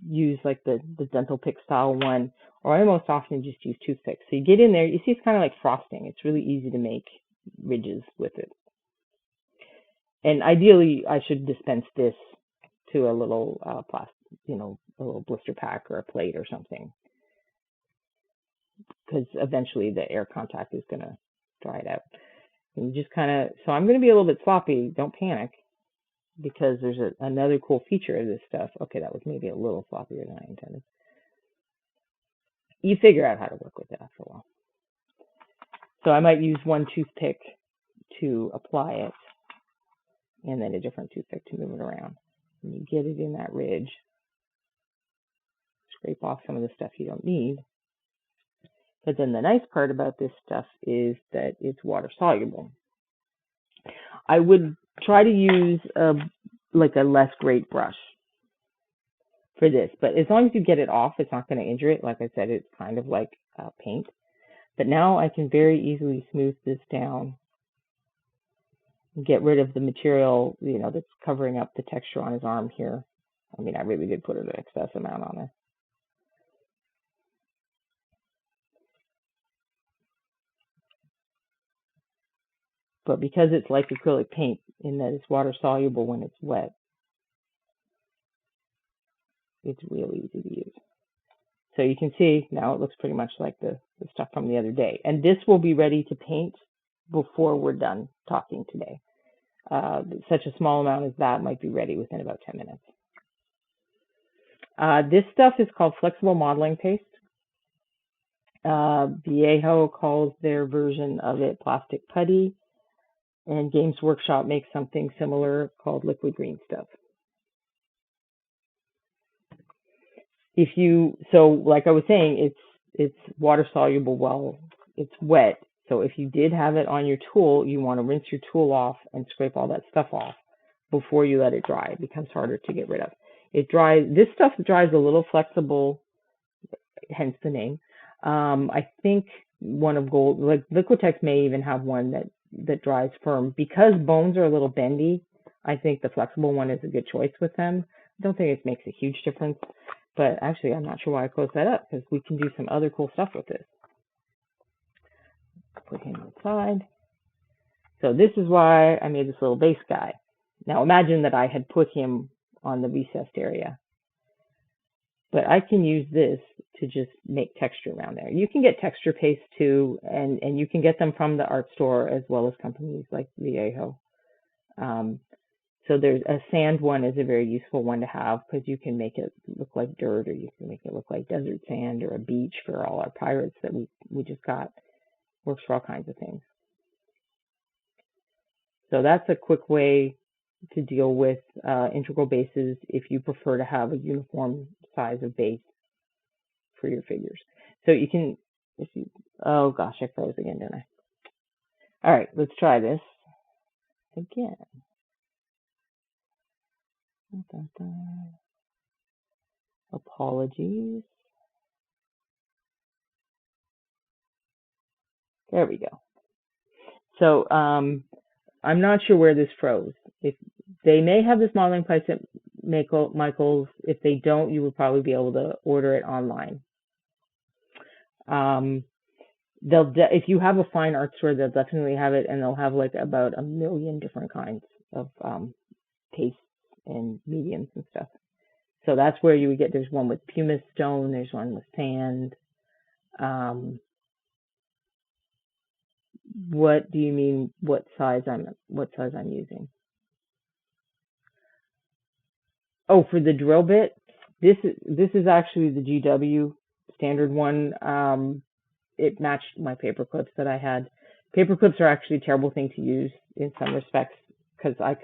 use like the dental pick style one, or I most often just use toothpicks. So you get in there, you see it's kind of like frosting. It's really easy to make ridges with it. And ideally, I should dispense this to a little plastic, a little blister pack or a plate or something, because eventually the air contact is going to dry it out. And you just kind of, so I'm going to be a little bit sloppy. Don't panic, because there's another cool feature of this stuff. Okay, that was maybe a little sloppier than I intended. You figure out how to work with it after a while. So I might use one toothpick to apply it, and then a different toothpick to move it around. And you get it in that ridge. Scrape off some of the stuff you don't need. But then the nice part about this stuff is that it's water soluble. I would try to use like a less great brush for this, but as long as you get it off, it's not going to injure it. Like I said, it's kind of like paint. But now I can very easily smooth this down get rid of the material, that's covering up the texture on his arm here. I mean, I really did put an excess amount on there. But because it's like acrylic paint in that it's water soluble when it's wet, it's really easy to use. So you can see now it looks pretty much like the stuff from the other day. And this will be ready to paint before we're done talking today. Such a small amount as that might be ready within about 10 minutes. This stuff is called flexible modeling paste. Viejo calls their version of it plastic putty, and Games Workshop makes something similar called liquid green stuff. So like I was saying, it's water soluble while it's wet. So if you did have it on your tool, you want to rinse your tool off and scrape all that stuff off before you let it dry. It becomes harder to get rid of. This stuff dries a little flexible, hence the name. I think one of gold, like Liquitex may even have one that dries firm. Because bones are a little bendy, I think the flexible one is a good choice with them. I don't think it makes a huge difference, but actually I'm not sure why I closed that up, because we can do some other cool stuff with this. Put him inside. So this is why I made this little base guy. Now imagine that I had put him on the recessed area. But I can use this to just make texture around there. You can get texture paste too, and you can get them from the art store as well as companies like Viejo. So there's a sand one is a very useful one to have, because you can make it look like dirt, or you can make it look like desert sand or a beach for all our pirates that we just got. Works for all kinds of things. So that's a quick way to deal with integral bases if you prefer to have a uniform size of base for your figures. So you can, oh gosh, I froze again, didn't I? All right, let's try this again. Apologies. There we go. So I'm not sure where this froze. If they may have this modeling price at Michael's. If they don't, you would probably be able to order it online. If you have a fine art store, they'll definitely have it, and they'll have like about 1 million different kinds of pastes and mediums and stuff. So that's where you would get. There's one with pumice stone. There's one with sand. What do you mean? What size I'm using? Oh, for the drill bit, this is actually the GW standard one. It matched my paper clips that I had. Paper clips are actually a terrible thing to use in some respects, because I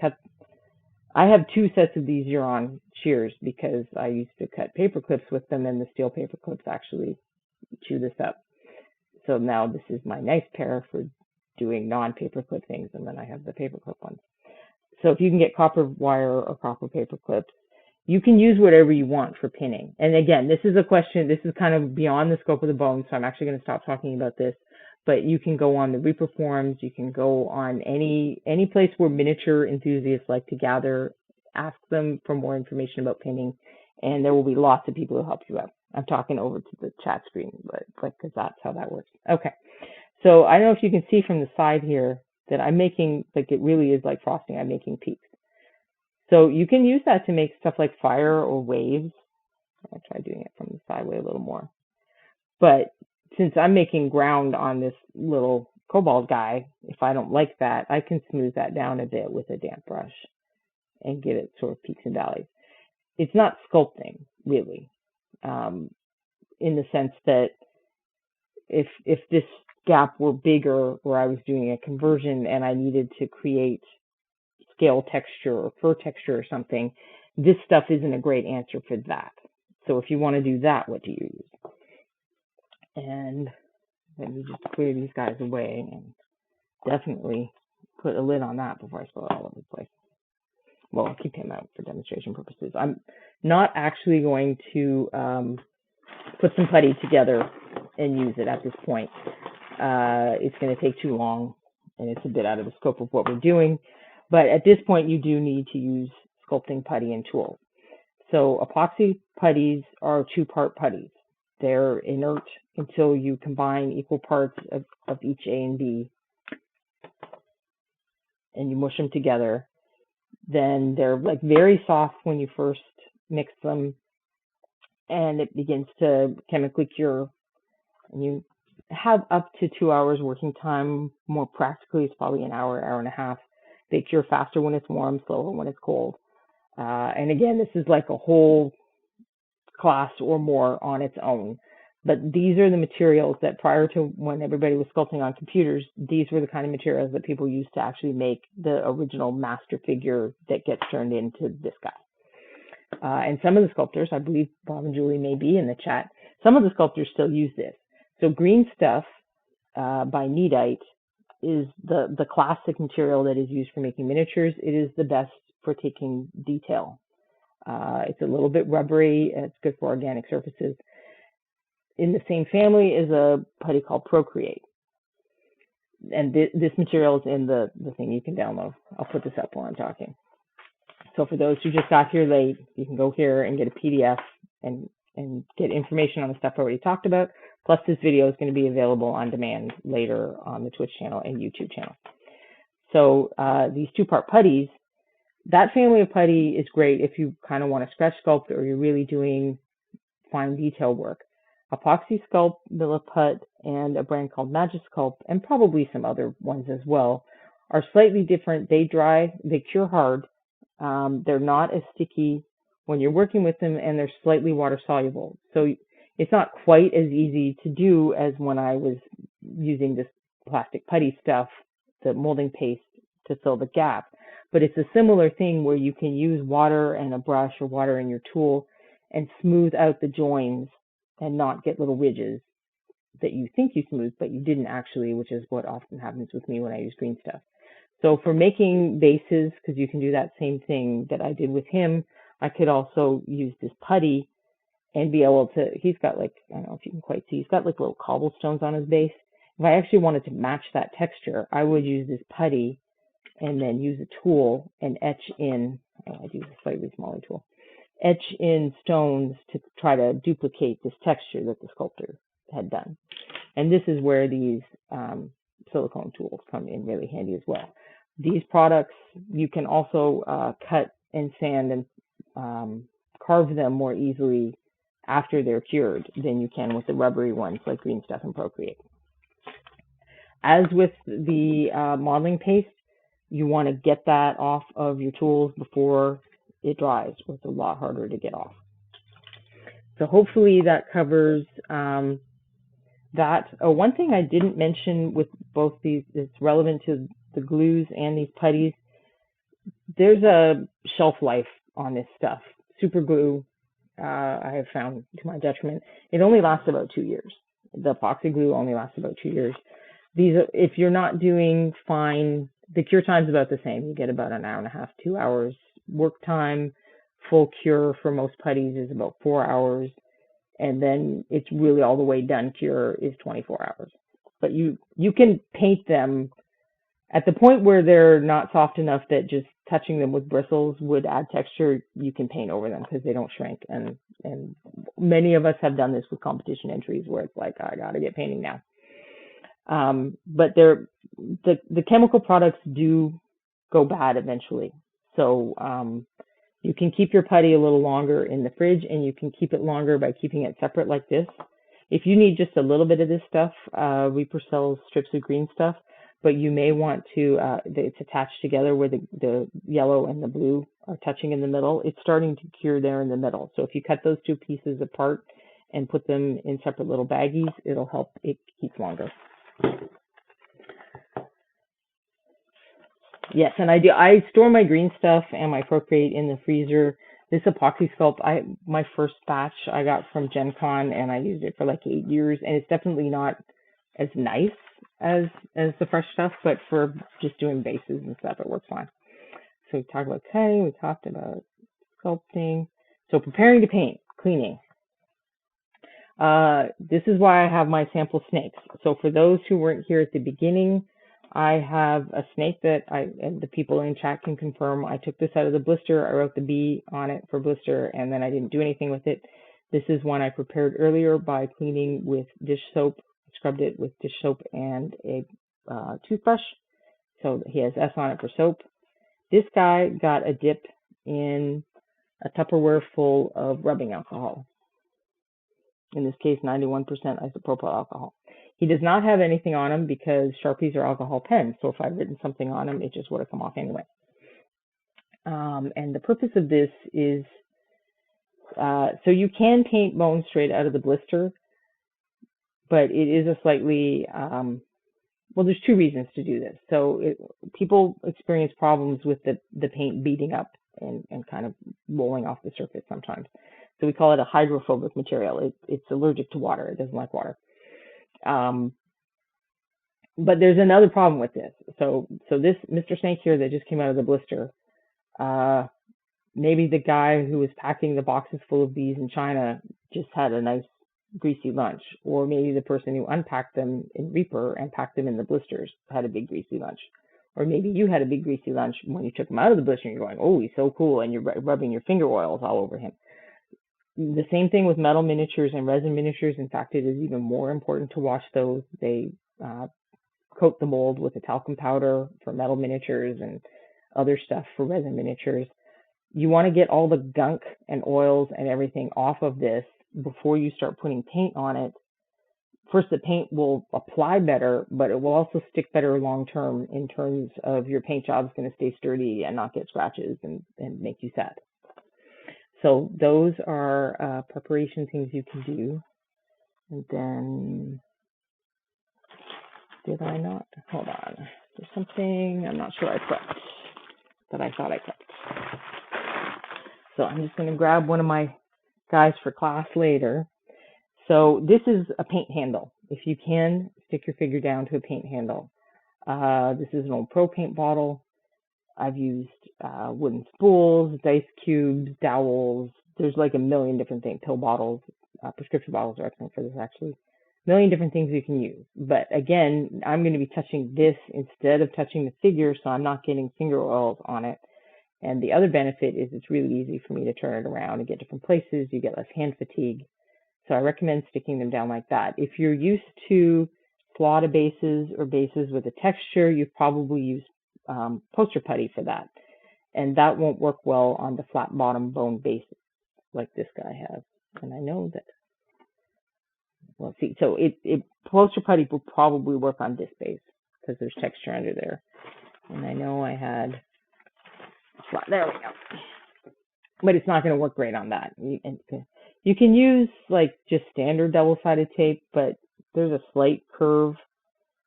have 2 sets of these Xuron shears, because I used to cut paper clips with them, and the steel paper clips actually chew this up. So now this is my nice pair for doing non-paper clip things, and then I have the paper clip ones. So if you can get copper wire or copper paper clips, you can use whatever you want for pinning. And again, this is a question, this is kind of beyond the scope of the bone, so I'm actually going to stop talking about this. But you can go on the Reaper forums, you can go on any place where miniature enthusiasts like to gather, ask them for more information about pinning, and there will be lots of people who help you out. I'm talking over to the chat screen, but because that's how that works. Okay, so I don't know if you can see from the side here that I'm making, like, it really is like frosting. I'm making peaks. So you can use that to make stuff like fire or waves. I'll try doing it from the side way a little more. But since I'm making ground on this little cobalt guy, if I don't like that, I can smooth that down a bit with a damp brush and get it sort of peaks and valleys. It's not sculpting, really, in the sense that if this gap were bigger, where I was doing a conversion and I needed to create scale texture or fur texture or something, this stuff isn't a great answer for that. So if you want to do that, what do you use? And let me just clear these guys away and definitely put a lid on that before I spill it all over the place. Well, I'll keep him out for demonstration purposes. I'm not actually going to put some putty together and use it at this point. It's going to take too long, and it's a bit out of the scope of what we're doing. But at this point, you do need to use sculpting putty and tool. So epoxy putties are two-part putties. They're inert until you combine equal parts of each A and B, and you mush them together. Then they're like very soft when you first mix them, and it begins to chemically cure. And you have up to 2 hours working time. More practically, it's probably an hour, hour and a half. They cure faster when it's warm, slower when it's cold. And again, this is like a whole class or more on its own. But these are the materials that prior to when everybody was sculpting on computers, these were the kind of materials that people used to actually make the original master figure that gets turned into this guy. And some of the sculptors, I believe Bob and Julie may be in the chat, some of the sculptors still use this. So green stuff by Needite is the classic material that is used for making miniatures. It is the best for taking detail. It's a little bit rubbery. It's good for organic surfaces. In the same family is a putty called Procreate. And this material is in the thing you can download. I'll put this up while I'm talking. So for those who just got here late, you can go here and get a PDF and get information on the stuff I already talked about. Plus, this video is going to be available on demand later on the Twitch channel and YouTube channel. So these two-part putties, that family of putty is great if you kind of want to scratch sculpt or you're really doing fine detail work. Epoxy Sculpt, Milliput, and a brand called Magisculpt, and probably some other ones as well, are slightly different. They dry, they cure hard. They're not as sticky when you're working with them, and they're slightly water soluble. So it's not quite as easy to do as when I was using this plastic putty stuff, the molding paste, to fill the gap. But it's a similar thing where you can use water and a brush or water in your tool and smooth out the joins and not get little ridges that you think you smoothed, but you didn't actually, which is what often happens with me when I use green stuff. So for making bases, because you can do that same thing that I did with him, I could also use this putty and be able to, he's got like, I don't know if you can quite see, he's got like little cobblestones on his base. If I actually wanted to match that texture, I would use this putty and then use a tool and etch in, I'd use a slightly smaller tool, etch in stones to try to duplicate this texture that the sculptor had done. And this is where these silicone tools come in really handy as well. These products, you can also cut and sand and carve them more easily after they're cured than you can with the rubbery ones like green stuff and Procreate. As with the modeling paste, you want to get that off of your tools before it dries, or it's a lot harder to get off. So hopefully that covers that. One thing I didn't mention with both these, it's relevant to the glues and these putties, there's a shelf life on this stuff. Super glue, I have found to my detriment, it only lasts about 2 years. The epoxy glue only lasts about 2 years. These are, if you're not doing fine, the cure time's about the same. You get about an hour and a half, 2 hours. Work time, full cure for most putties is about 4 hours. And then it's really all the way done cure is 24 hours. But you can paint them at the point where they're not soft enough that just touching them with bristles would add texture. You can paint over them because they don't shrink. And many of us have done this with competition entries where it's like, I got to get painting now. But the chemical products do go bad eventually. So you can keep your putty a little longer in the fridge, and you can keep it longer by keeping it separate like this. If you need just a little bit of this stuff, Reaper sells strips of green stuff, but you may want to, it's attached together where the yellow and the blue are touching in the middle. It's starting to cure there in the middle. So if you cut those two pieces apart and put them in separate little baggies, it'll help it keep longer. Yes, and I store my green stuff and my Procreate in the freezer. This epoxy sculpt, my first batch I got from Gen Con, and I used it for like 8 years, and it's definitely not as nice as the fresh stuff, but for just doing bases and stuff, it works fine. So we talked about cutting, we talked about sculpting. So preparing to paint, cleaning. This is why I have my sample snakes. So for those who weren't here at the beginning, I have a snake that and the people in chat can confirm, I took this out of the blister, I wrote the B on it for blister, and then I didn't do anything with it. This is one I prepared earlier by cleaning with dish soap, scrubbed it with dish soap and a toothbrush. So he has S on it for soap. This guy got a dip in a Tupperware full of rubbing alcohol. In this case, 91% isopropyl alcohol. He does not have anything on him because Sharpies are alcohol pens. So if I'd written something on him, it just would have come off anyway. And the purpose of this is, so you can paint bones straight out of the blister, but it is a slightly, well, there's two reasons to do this. So people experience problems with the paint beating up and kind of rolling off the surface sometimes. So we call it a hydrophobic material. It's allergic to water. It doesn't like water. But there's another problem with this. So this Mr. Snake here that just came out of the blister, maybe the guy who was packing the boxes full of these in China just had a nice greasy lunch, or maybe the person who unpacked them in Reaper and packed them in the blisters had a big greasy lunch. Or maybe you had a big greasy lunch when you took him out of the blister and you're going, oh, he's so cool, and you're rubbing your finger oils all over him. The same thing with metal miniatures and resin miniatures. In fact, it is even more important to wash those. They coat the mold with a talcum powder for metal miniatures and other stuff for resin miniatures. You want to get all the gunk and oils and everything off of this before you start putting paint on it. First, the paint will apply better, but it will also stick better long term in terms of your paint job is going to stay sturdy and not get scratches and make you sad. So those are preparation things you can do. And then, did I not? Hold on. There's something I'm not sure I prepped, but I thought I prepped. So I'm just going to grab one of my guys for class later. So this is a paint handle. If you can, stick your figure down to a paint handle. This is an old Pro Paint bottle. I've used wooden spools, dice cubes, dowels. There's like a million different things. Pill bottles, prescription bottles are excellent for this actually. A million different things you can use. But again, I'm going to be touching this instead of touching the figure, so I'm not getting finger oils on it. And the other benefit is it's really easy for me to turn it around and get different places. You get less hand fatigue. So I recommend sticking them down like that. If you're used to Flauta bases or bases with a texture, you've probably used poster putty for that. And that won't work well on the flat bottom bone bases like this guy has. And I know that, well, see, so poster putty will probably work on this base because there's texture under there. And I know I had flat, there we go. But it's not going to work great on that. You can use like just standard double-sided tape, but there's a slight curve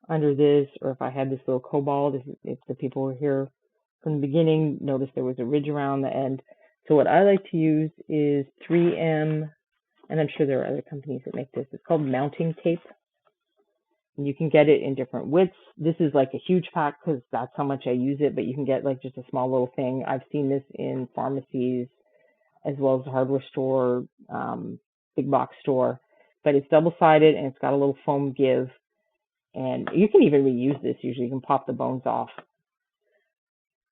under this, or if I had this little cobalt, if the people were here from the beginning, notice there was a ridge around the end. So what I like to use is 3M, and I'm sure there are other companies that make this. It's called mounting tape. And you can get it in different widths. This is like a huge pack because that's how much I use it, but you can get like just a small little thing. I've seen this in pharmacies as well as the hardware store, big box store, but it's double-sided and it's got a little foam give. And you can even reuse this. Usually you can pop the bones off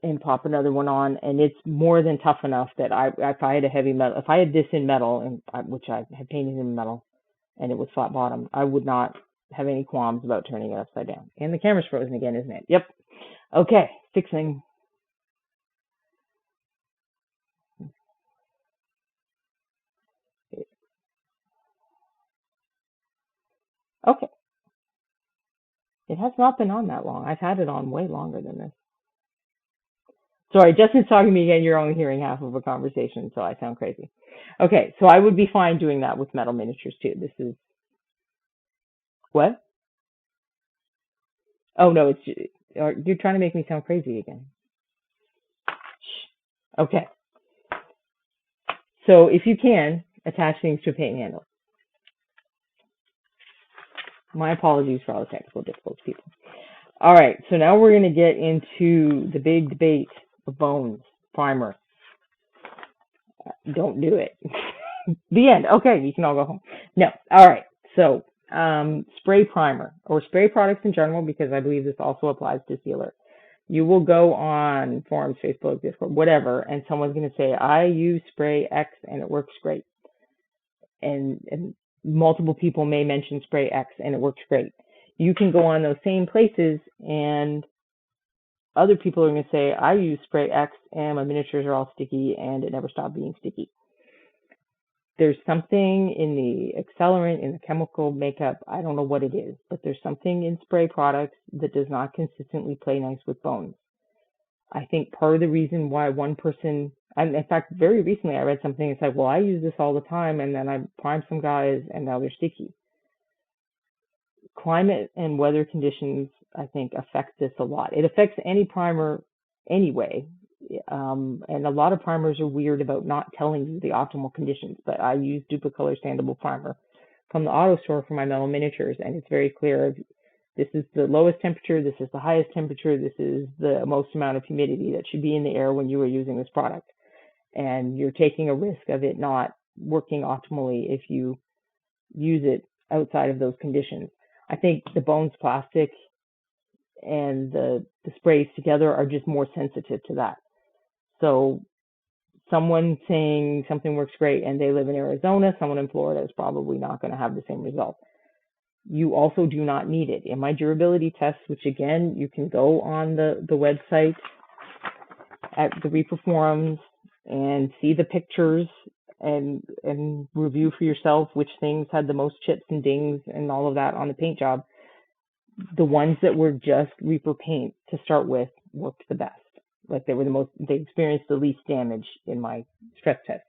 and pop another one on, and it's more than tough enough that if I had a heavy metal, if I had this in metal, which I had painted in metal, and it was flat bottom, I would not have any qualms about turning it upside down. And the camera's frozen again, isn't it? Yep. Okay, fixing. Okay. It has not been on that long. I've had it on way longer than this. Sorry, Justin's talking to me again. You're only hearing half of a conversation, so I sound crazy. Okay, so I would be fine doing that with metal miniatures too. This is what? Oh no, you're trying to make me sound crazy again. Okay. So if you can, attach things to a paint handle. My apologies for all the technical difficulties, people. All right, so now we're going to get into the big debate of bones, primer. Don't do it. The end. Okay, you can all go home. No. All right, so spray primer or spray products in general, because I believe this also applies to sealer. You will go on forums, Facebook, Discord, whatever, and someone's going to say, I use spray X and it works great. And multiple people may mention spray X and it works great. You can go on those same places and other people are going to say, I use spray X and my miniatures are all sticky and it never stopped being sticky. There's something in the accelerant, in the chemical makeup, I don't know what it is, but there's something in spray products that does not consistently play nice with bones. I think part of the reason why one person, and in fact, very recently I read something and said, well, I use this all the time and then I prime some guys and now they're sticky. Climate and weather conditions, I think, affect this a lot. It affects any primer anyway. And a lot of primers are weird about not telling you the optimal conditions, but I use Duplicolor Sandable Primer from the auto store for my metal miniatures, and it's very clear. This is the lowest temperature, this is the highest temperature, this is the most amount of humidity that should be in the air when you are using this product. And you're taking a risk of it not working optimally if you use it outside of those conditions. I think the Bones plastic and the sprays together are just more sensitive to that. So someone saying something works great and they live in Arizona, someone in Florida is probably not going to have the same result. You also do not need it. In my durability tests, which again, you can go on the website at the Reaper forums and see the pictures and review for yourself which things had the most chips and dings and all of that on the paint job. The ones that were just Reaper paint to start with worked the best. Like they experienced the least damage in my stress test,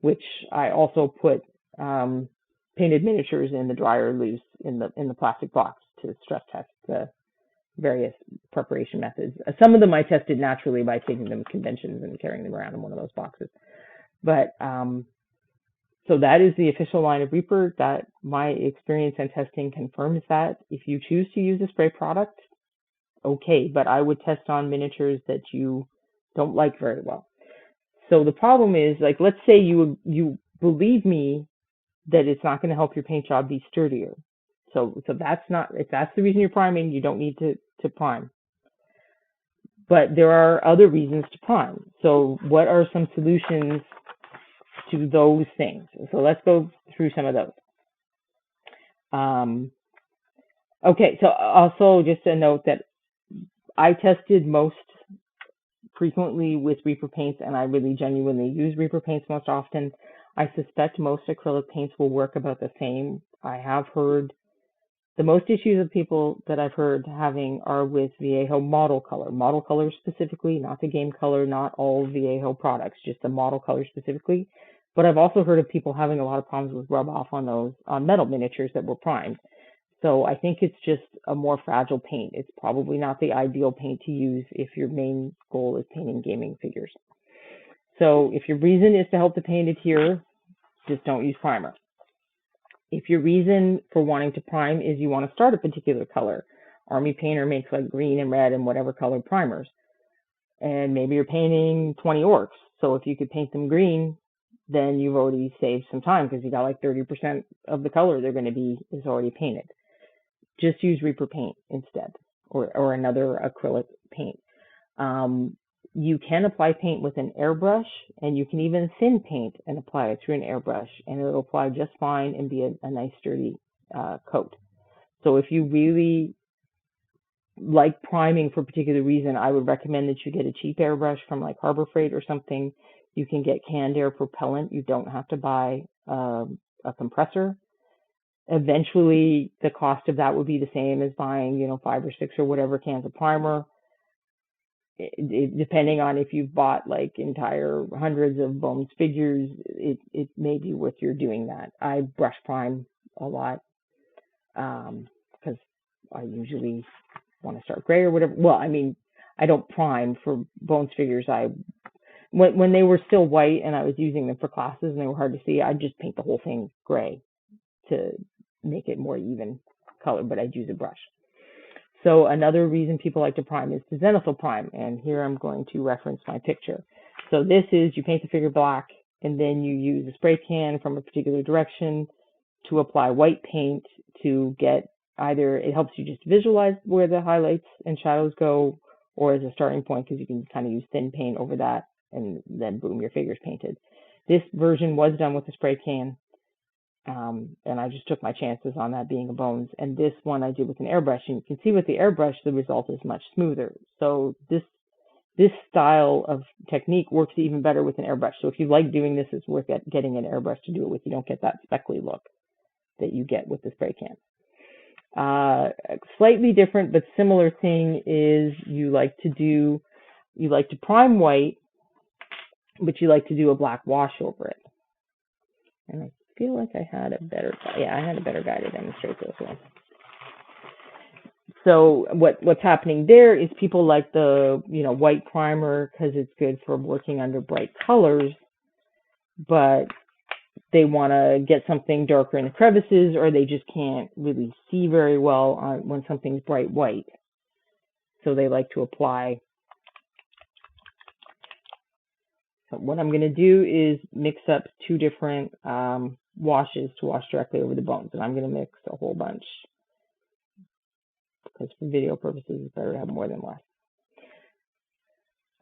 which I also put painted miniatures in the dryer loose in the plastic box to stress test the various preparation methods. Some of them I tested naturally by taking them conventions and carrying them around in one of those boxes. But so that is the official line of Reaper. That my experience and testing confirms that. If you choose to use a spray product, okay, but I would test on miniatures that you don't like very well. So the problem is, like, let's say you believe me that it's not going to help your paint job be sturdier. So that's not, if that's the reason you're priming, you don't need to prime. But there are other reasons to prime. So what are some solutions to those things? So let's go through some of those. Okay, so also just a note that I tested most frequently with Reaper paints, and I really genuinely use Reaper paints most often. I suspect most acrylic paints will work about the same. I have heard the most issues of people that I've heard having are with Viejo model color specifically, not the game color, not all Viejo products, just the model color specifically. But I've also heard of people having a lot of problems with rub off on those on metal miniatures that were primed. So I think it's just a more fragile paint. It's probably not the ideal paint to use if your main goal is painting gaming figures. So if your reason is to help the paint adhere, just don't use primer. If your reason for wanting to prime is you want to start a particular color, Army Painter makes like green and red and whatever color primers. And maybe you're painting 20 orcs. So if you could paint them green, then you've already saved some time because you got like 30% of the color they're going to be is already painted. Just use Reaper paint instead, or another acrylic paint. You can apply paint with an airbrush, and you can even thin paint and apply it through an airbrush, and it'll apply just fine and be a nice sturdy coat. So if you really like priming for a particular reason, I would recommend that you get a cheap airbrush from like Harbor Freight or something. You can get canned air propellant. You don't have to buy a compressor. Eventually, the cost of that would be the same as buying, 5 or 6 or whatever cans of primer. Depending on if you've bought like entire hundreds of Bones figures, it may be worth your doing that. I brush prime a lot because I usually want to start gray or whatever. Well, I mean, I don't prime for Bones figures. When they were still white and I was using them for classes and they were hard to see, I'd just paint the whole thing gray to make it more even color, but I'd use a brush. So another reason people like to prime is to zenithal prime, and here I'm going to reference my picture. So this is, you paint the figure black, and then you use a spray can from a particular direction to apply white paint to get either, it helps you just visualize where the highlights and shadows go, or as a starting point, because you can kind of use thin paint over that, and then boom, your figure's painted. This version was done with a spray can, and I just took my chances on that being a bones. And this one I did with an airbrush, and you can see with the airbrush the result is much smoother. So this style of technique works even better with an airbrush. So if you like doing this, it's worth getting an airbrush to do it with. You don't get that speckly look that you get with the spray can. Slightly different but similar thing is you like to prime white, but you like to do a black wash over it. And I feel like I had a better guy to demonstrate this one. So what's happening there is people like the white primer because it's good for working under bright colors, but they want to get something darker in the crevices, or they just can't really see very well when something's bright white. So they like to apply. So what I'm going to do is mix up two different washes to wash directly over the bones, and I'm going to mix a whole bunch because for video purposes it's better to have more than less.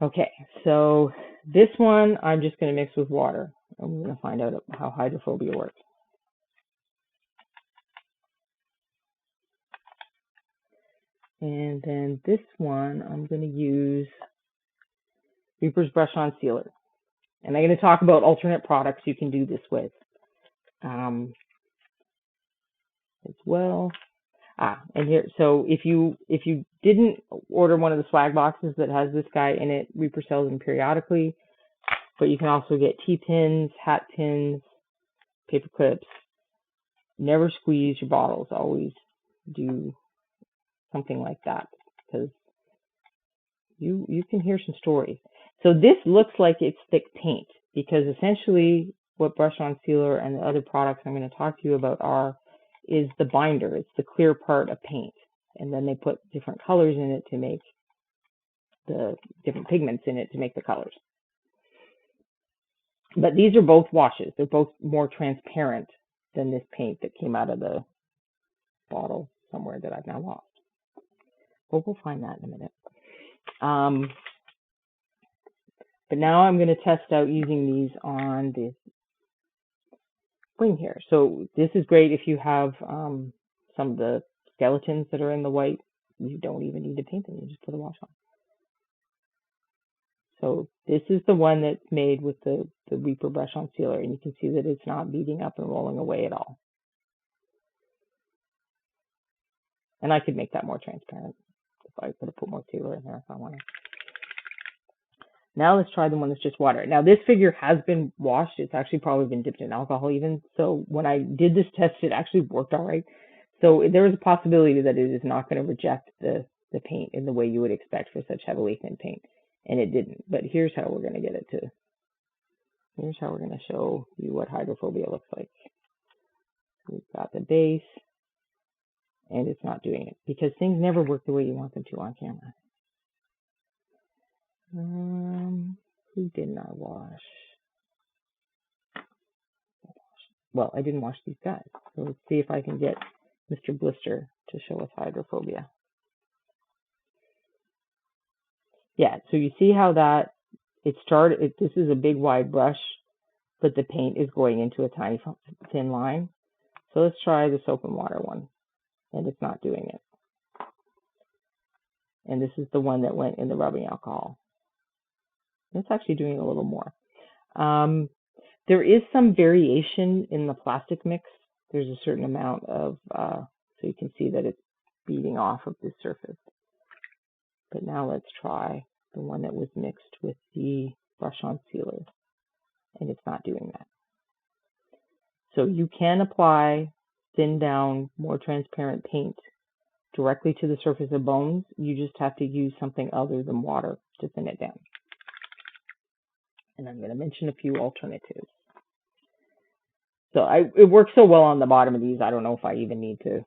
Okay, so this one I'm just going to mix with water. I'm going to find out how hydrophobia works. And then this one I'm going to use Reaper's Brush On Sealer. And I'm going to talk about alternate products you can do this with as well. And here, so if you didn't order one of the swag boxes that has this guy in it, Reaper sells them periodically. But you can also get T-pins, hat pins, paper clips. Never squeeze your bottles. Always do something like that, because you can hear some stories. So this looks like it's thick paint, because essentially what Brush On Sealer and the other products I'm going to talk to you about is the binder. It's the clear part of paint. And then they put different colors in it to make the different pigments in it to make the colors. But these are both washes. They're both more transparent than this paint that came out of the bottle somewhere that I've now lost. But we'll find that in a minute. But now I'm going to test out using these on this wing here. So this is great if you have some of the skeletons that are in the white. You don't even need to paint them. You just put a wash on. So this is the one that's made with the Reaper Brush On Sealer, and you can see that it's not beating up and rolling away at all. And I could make that more transparent if I could have put more sealer in there if I wanted. Now let's try the one that's just water. Now this figure has been washed. It's actually probably been dipped in alcohol even. So when I did this test, it actually worked all right. So there is a possibility that it is not going to reject the paint in the way you would expect for such heavily thin paint. And it didn't. But here's how we're going to get it to. Here's how we're going to show you what hydrophobia looks like. We've got the base, and it's not doing it because things never work the way you want them to on camera. Who didn't I wash? Well, I didn't wash these guys. So let's see if I can get Mr. Blister to show us hydrophobia. Yeah, so you see how that it started. This is a big wide brush, but the paint is going into a tiny thin line. So let's try the soap and water one, and it's not doing it. And this is the one that went in the rubbing alcohol. It's actually doing a little more. There is some variation in the plastic mix. There's a certain amount of, so you can see that it's beading off of the surface. But now let's try the one that was mixed with the Brush On Sealer, and it's not doing that. So you can apply thin down, more transparent paint directly to the surface of bones. You just have to use something other than water to thin it down. And I'm going to mention a few alternatives. So it works so well on the bottom of these, I don't know if I even need to.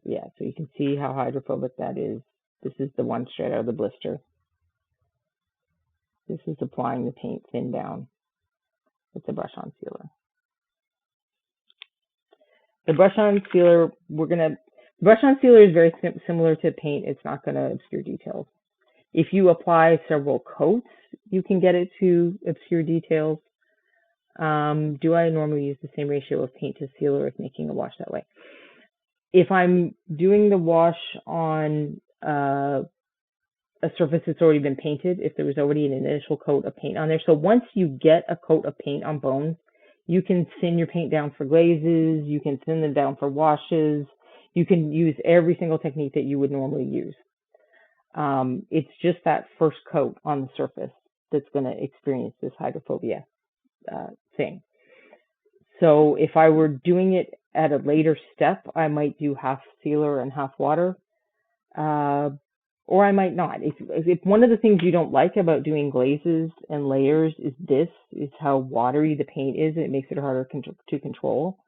Yeah, so you can see how hydrophobic that is. This is the one straight out of the blister. This is applying the paint thin down with the Brush On Sealer. The brush-on sealer, brush-on sealer is very similar to paint. It's not going to obscure details. If you apply several coats, you can get it to obscure details. Do I normally use the same ratio of paint to sealer if making a wash that way? If I'm doing the wash on a surface that's already been painted, if there was already an initial coat of paint on there. So once you get a coat of paint on bones, you can thin your paint down for glazes, you can thin them down for washes, you can use every single technique that you would normally use. It's just that first coat on the surface that's going to experience this hydrophobia thing. So if I were doing it at a later step, I might do half sealer and half water, or I might not. If one of the things you don't like about doing glazes and layers is how watery the paint is, and it makes it harder to control.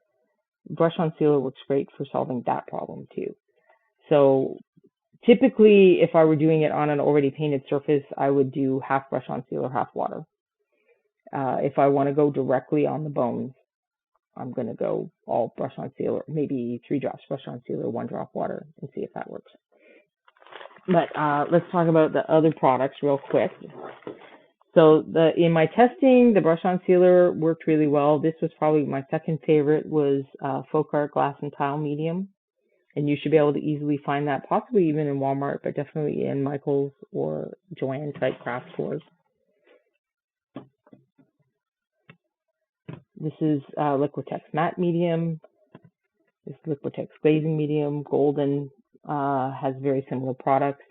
Brush-on sealer works great for solving that problem too. So typically, if I were doing it on an already painted surface, I would do half brush-on sealer, half water. If I want to go directly on the bones, I'm going to go all brush-on sealer, maybe 3 drops brush-on sealer, 1 drop water, and see if that works. But let's talk about the other products real quick. So in my testing, the brush-on sealer worked really well. This was probably my second favorite, was Folk Art Glass and Tile Medium. And you should be able to easily find that, possibly even in Walmart, but definitely in Michael's or Joanne type craft stores. This is Liquitex Matte Medium. This is Liquitex Glazing Medium. Golden has very similar products.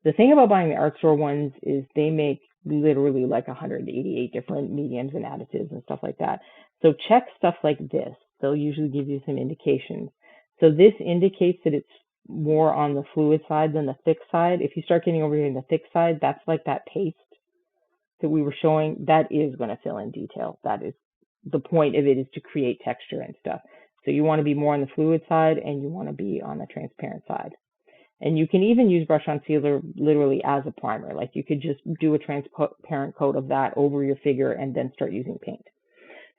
The thing about buying the art store ones is they make literally like 188 different mediums and additives and stuff like that. So check stuff like this. They'll usually give you some indications. So this indicates that it's more on the fluid side than the thick side. If you start getting over here in the thick side, that's like that paste that we were showing. That is going to fill in detail. That is the point of it, is to create texture and stuff. So you want to be more on the fluid side and you want to be on the transparent side. And you can even use brush-on sealer literally as a primer. Like you could just do a transparent coat of that over your figure and then start using paint.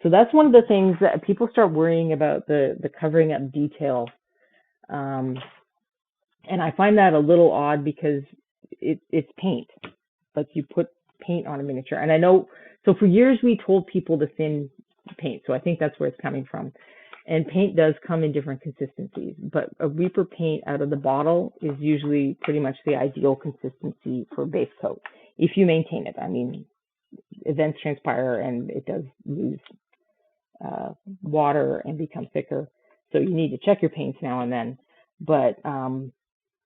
So that's one of the things that people start worrying about, the covering up detail. And I find that a little odd because it's paint. Like you put paint on a miniature. And I know, so for years we told people to thin paint. So I think that's where it's coming from. And paint does come in different consistencies, but a Reaper paint out of the bottle is usually pretty much the ideal consistency for base coat, if you maintain it. I mean, events transpire and it does lose water and become thicker, so you need to check your paints now and then. But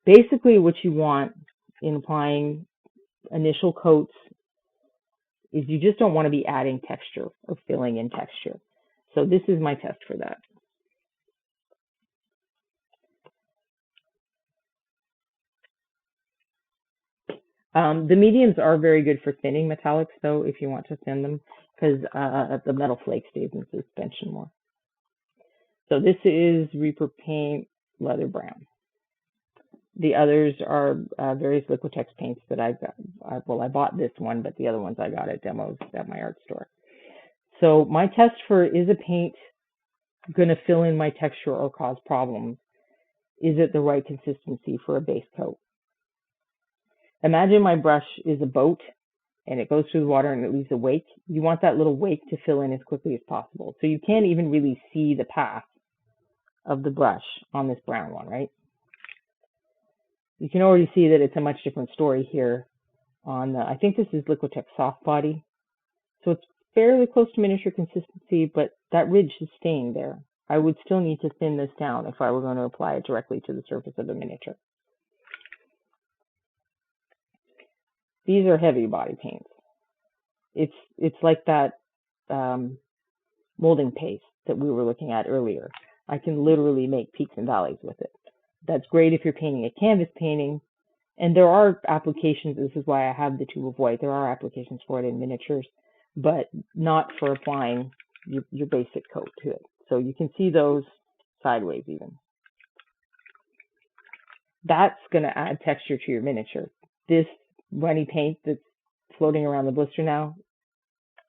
basically what you want in applying initial coats is you just don't want to be adding texture or filling in texture. So this is my test for that. The mediums are very good for thinning metallics, though, if you want to thin them, because the metal flake stays in suspension more. So this is Reaper Paint Leather Brown. The others are various Liquitex paints that I got. Well, I bought this one, but the other ones I got at demos at my art store. So my test for, is a paint going to fill in my texture or cause problems? Is it the right consistency for a base coat? Imagine my brush is a boat and it goes through the water and it leaves a wake. You want that little wake to fill in as quickly as possible. So you can't even really see the path of the brush on this brown one, right? You can already see that it's a much different story here on the, I think this is Liquitex Soft Body. So it's fairly close to miniature consistency, but that ridge is staying there. I would still need to thin this down if I were going to apply it directly to the surface of a miniature. These are heavy body paints. It's like that molding paste that we were looking at earlier. I can literally make peaks and valleys with it. That's great if you're painting a canvas painting. And there are applications, this is why I have the tube of white, there are applications for it in miniatures, but not for applying your basic coat to it. So you can see those sideways even. That's going to add texture to your miniature. This runny paint that's floating around the blister now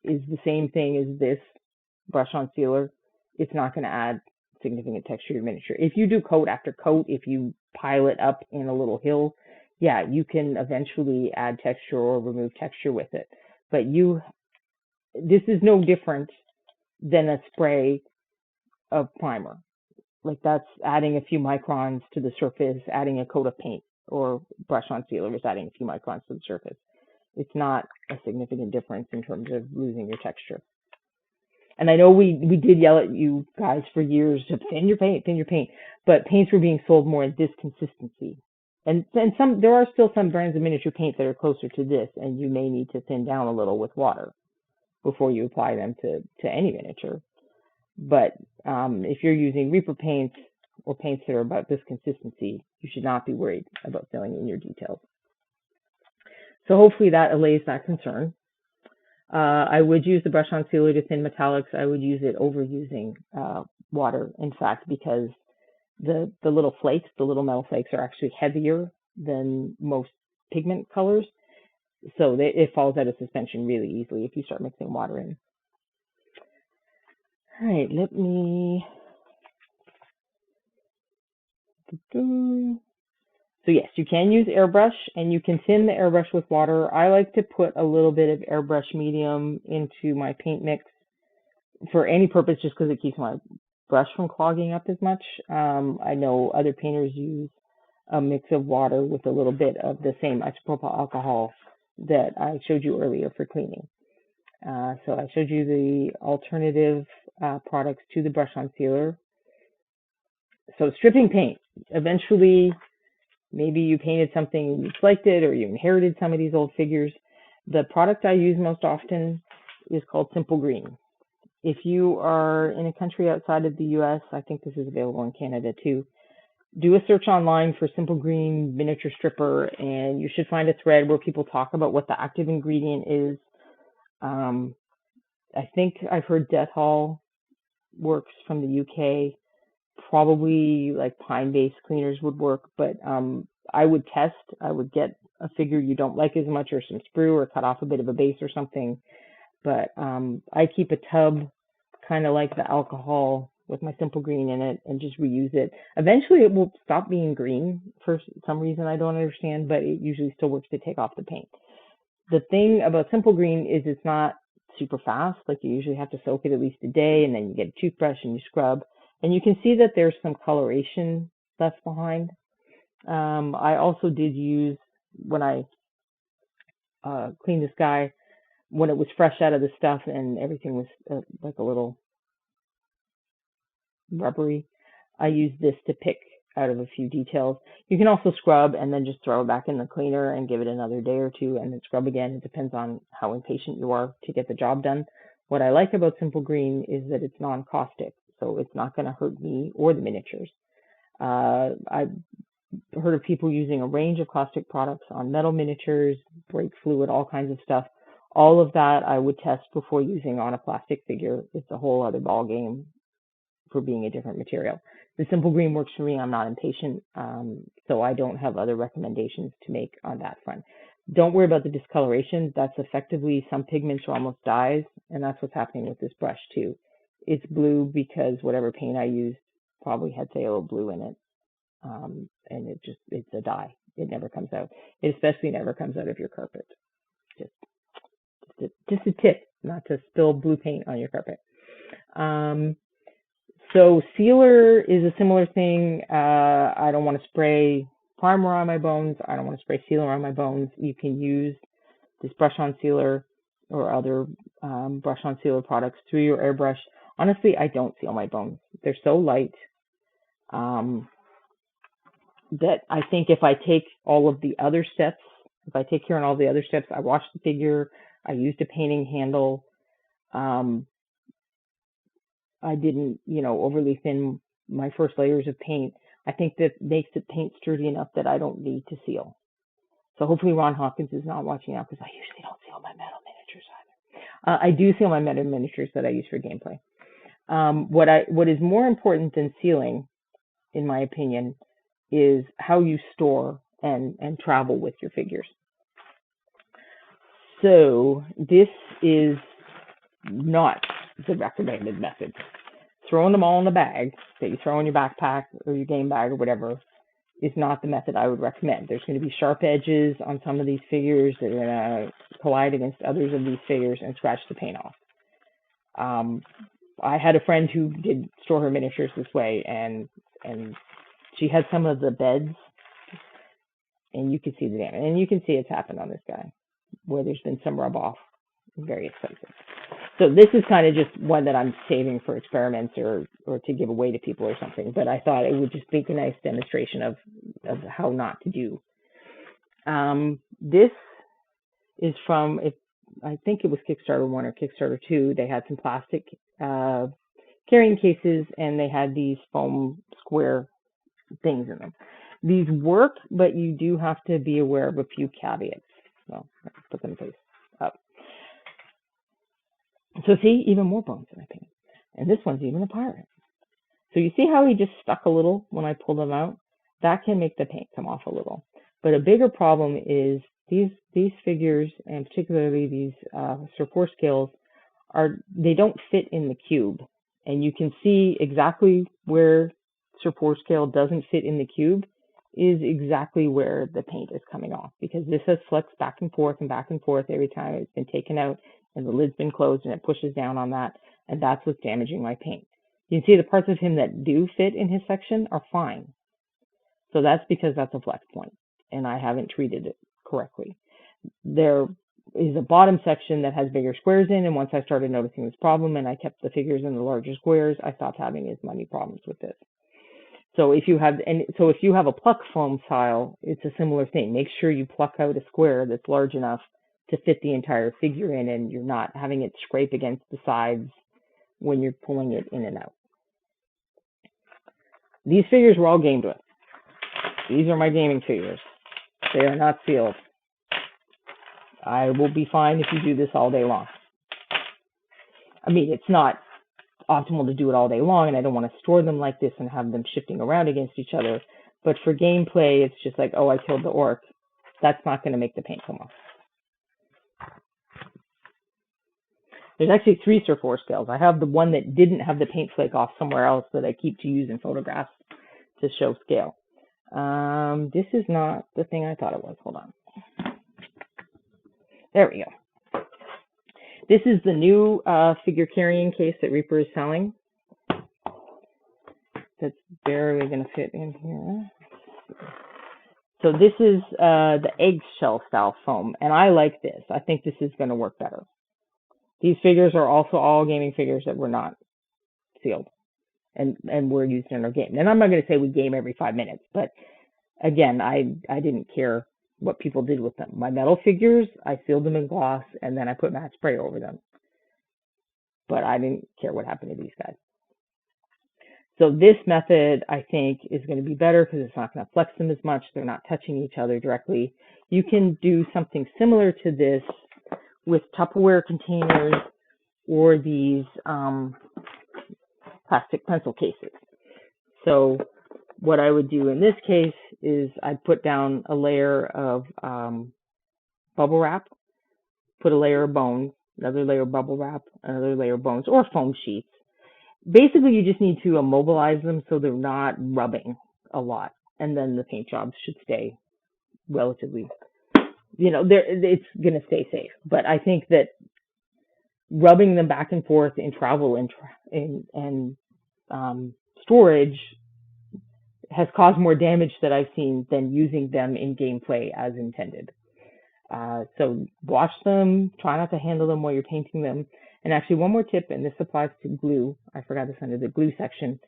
is the same thing as this brush-on sealer. It's not going to add significant texture to your miniature. If you do coat after coat, if you pile it up in a little hill, yeah, you can eventually add texture or remove texture with it. But this is no different than a spray of primer. Like that's adding a few microns to the surface, adding a coat of paint, or brush on sealer is adding a few microns to the surface. It's not a significant difference in terms of losing your texture. And I know we did yell at you guys for years to thin your paint, but paints were being sold more in this consistency. And there are still some brands of miniature paint that are closer to this, and you may need to thin down a little with water before you apply them to any miniature. But if you're using Reaper paints or paints that are about this consistency, you should not be worried about filling in your details. So hopefully that allays that concern. I would use the brush on sealer to thin metallics. I would use it over using water, in fact, because the little flakes, the little metal flakes, are actually heavier than most pigment colors. So it falls out of suspension really easily if you start mixing water in. All right, let me... So yes, you can use airbrush, and you can thin the airbrush with water. I like to put a little bit of airbrush medium into my paint mix for any purpose, just because it keeps my brush from clogging up as much. I know other painters use a mix of water with a little bit of the same isopropyl alcohol that I showed you earlier for cleaning. So I showed you the alternative products to the brush on sealer. So stripping paint, eventually, maybe you painted something and you flaked it, or you inherited some of these old figures. The product I use most often is called Simple Green. If you are in a country outside of the US, I think this is available in Canada too, do a search online for Simple Green miniature stripper, and you should find a thread where people talk about what the active ingredient is. I think I've heard Dettol works from the UK. Probably like pine-based cleaners would work, but I would test. I would get a figure you don't like as much, or some sprue, or cut off a bit of a base or something. But I keep a tub, kind of like the alcohol, with my Simple Green in it, and just reuse it. Eventually it will stop being green for some reason I don't understand, but it usually still works to take off the paint. The thing about Simple Green is it's not super fast. Like, you usually have to soak it at least a day, and then you get a toothbrush and you scrub. And you can see that there's some coloration left behind. I also did use, when I cleaned this guy, when it was fresh out of the stuff and everything was like a little rubbery, I used this to pick out of a few details. You can also scrub and then just throw it back in the cleaner and give it another day or two and then scrub again. It depends on how impatient you are to get the job done. What I like about Simple Green is that it's non-caustic, so it's not going to hurt me or the miniatures. I've heard of people using a range of caustic products on metal miniatures, brake fluid, all kinds of stuff. All of that I would test before using on a plastic figure. It's a whole other ball game for being a different material. The Simple Green works for me. I'm not impatient, so I don't have other recommendations to make on that front. Don't worry about the discoloration. That's effectively, some pigments are almost dyes, and that's what's happening with this brush too. It's blue because whatever paint I used probably had phthalo blue in it, and it's a dye. It never comes out. It especially never comes out of your carpet. Just a tip, not to spill blue paint on your carpet. So sealer is a similar thing. I don't want to spray primer on my bones. I don't want to spray sealer on my bones. You can use this brush on sealer or other brush on sealer products through your airbrush. Honestly, I don't seal my bones. They're so light that I think if I take all of the other steps, if I take care of all the other steps, I washed the figure, I used a painting handle, I didn't, overly thin my first layers of paint, I think that makes the paint sturdy enough that I don't need to seal. So hopefully Ron Hawkins is not watching out, because I usually don't seal my metal miniatures either. I do seal my metal miniatures that I use for gameplay. What is more important than sealing, in my opinion, is how you store and travel with your figures. So this is not the recommended method. throwing them all in a bag that you throw in your backpack or your game bag or whatever is not the method I would recommend. There's going to be sharp edges on some of these figures that are going to collide against others of these figures and scratch the paint off. I had a friend who did store her miniatures this way, and she had some of the beds, and you can see the damage. And you can see it's happened on this guy, where there's been some rub off in various places. So this is kind of just one that I'm saving for experiments or to give away to people or something. But I thought it would just make a nice demonstration of how not to do. This is from, I think it was Kickstarter 1 or Kickstarter 2. They had some plastic carrying cases, and they had these foam square things in them. These work, but you do have to be aware of a few caveats. Well, let's put them face up. So see, even more bones in my paint. And this one's even a pirate. So you see how he just stuck a little when I pulled them out? That can make the paint come off a little. But a bigger problem is these figures, and particularly these Sir 4 scales, they don't fit in the cube. And you can see exactly where Sir 4 scale doesn't fit in the cube is exactly where the paint is coming off, because this has flexed back and forth every time it's been taken out and the lid's been closed, and it pushes down on that, and that's what's damaging my paint. You can see the parts of him that do fit in his section are fine. So that's because that's a flex point, and I haven't treated it correctly. There is a bottom section that has bigger squares in, and once I started noticing this problem and I kept the figures in the larger squares, I stopped having as many problems with this. So if you have a pluck foam file, it's a similar thing. Make sure you pluck out a square that's large enough to fit the entire figure in, and you're not having it scrape against the sides when you're pulling it in and out. These figures were all gamed with. These are my gaming figures. They are not sealed. I will be fine if you do this all day long. I mean, it's not optimal to do it all day long, and I don't want to store them like this and have them shifting around against each other. But for gameplay, it's just like, oh, I killed the orc. That's not going to make the paint come off. There's actually 3 Sir 4 scales. I have the one that didn't have the paint flake off somewhere else that I keep to use in photographs to show scale. This is not the thing I thought it was. Hold on. There we go. This is the new figure carrying case that Reaper is selling. That's barely going to fit in here. So this is the eggshell style foam, and I like this. I think this is going to work better. These figures are also all gaming figures that were not sealed and were used in our game. And I'm not going to say we game every 5 minutes, but again, I didn't care what people did with them. My metal figures, I sealed them in gloss, and then I put matte spray over them. But I didn't care what happened to these guys. So this method, I think, is going to be better because it's not going to flex them as much. They're not touching each other directly. You can do something similar to this with Tupperware containers or these plastic pencil cases. So what I would do in this case is I'd put down a layer of bubble wrap, put a layer of bones, another layer of bubble wrap, another layer of bones, or foam sheets. Basically, you just need to immobilize them so they're not rubbing a lot, and then the paint jobs should stay relatively, it's going to stay safe. But I think that rubbing them back and forth in travel and storage has caused more damage that I've seen than using them in gameplay as intended. So wash them, try not to handle them while you're painting them. And actually one more tip, and this applies to glue. I forgot this under the glue section.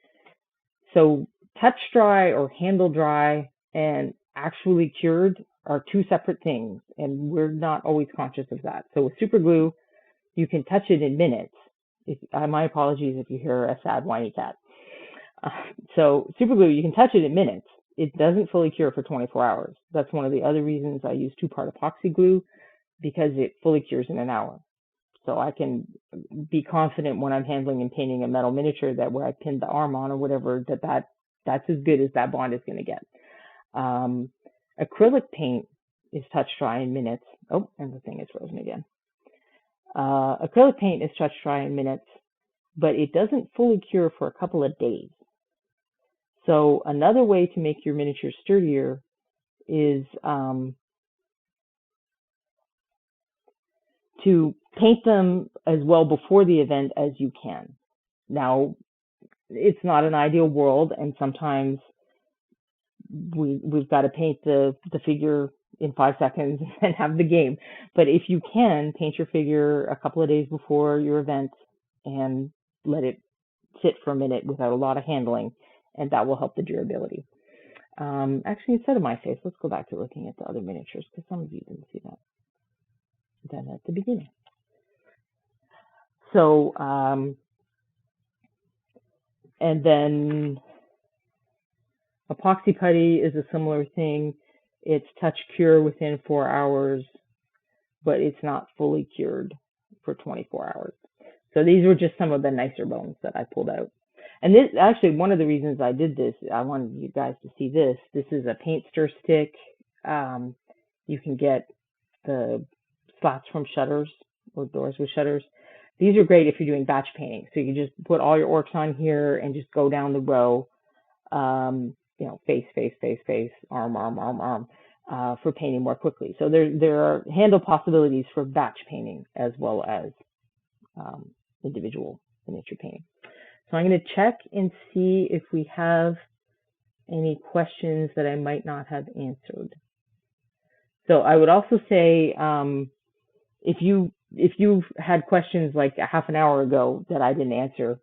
So touch dry or handle dry and actually cured are 2 separate things, and we're not always conscious of that. So with super glue, you can touch it in minutes. My apologies if you hear a sad whiny cat. So super glue, you can touch it in minutes. It doesn't fully cure for 24 hours. That's one of the other reasons I use 2-part epoxy glue, because it fully cures in an hour. So I can be confident when I'm handling and painting a metal miniature that where I pinned the arm on or whatever, that's as good as that bond is going to get. Acrylic paint is touch dry in minutes. Oh, and the thing is frozen again. Acrylic paint is touch dry in minutes, but it doesn't fully cure for a couple of days. So another way to make your miniatures sturdier is to paint them as well before the event as you can. Now, it's not an ideal world, and sometimes we've got to paint the figure in 5 seconds and have the game. But if you can, paint your figure a couple of days before your event and let it sit for a minute without a lot of handling, and that will help the durability. Actually, instead of my face, let's go back to looking at the other miniatures, because some of you didn't see that then at the beginning. So, and then epoxy putty is a similar thing. It's touch cure within 4 hours, but it's not fully cured for 24 hours. So these were just some of the nicer bones that I pulled out. And this, actually, one of the reasons I did this, I wanted you guys to see this. This is a paint stir stick. You can get the slats from Shutters or Doors with Shutters. These are great if you're doing batch painting. So you just put all your orcs on here and just go down the row, you know, face, face, face, face, arm, arm, arm, arm, for painting more quickly. So there are handle possibilities for batch painting as well as individual miniature painting. So I'm going to check and see if we have any questions that I might not have answered. So I would also say, if you had questions like a half an hour ago that I didn't answer,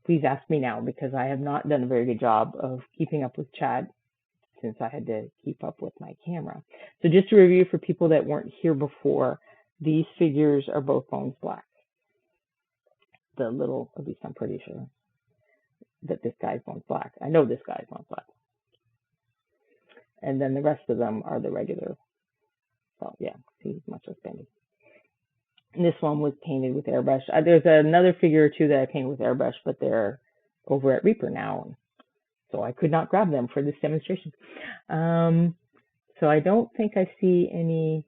please ask me now, because I have not done a very good job of keeping up with chat since I had to keep up with my camera. So just to review for people that weren't here before, these figures are both bones black. The little, at least I'm pretty sure that this guy's bones black. I know this guy's bones black. And then the rest of them are the regular. So yeah, see, he's much less bendy. And this one was painted with airbrush. There's another figure or two that I painted with airbrush, but they're over at Reaper now, so I could not grab them for this demonstration. So I don't think I see any.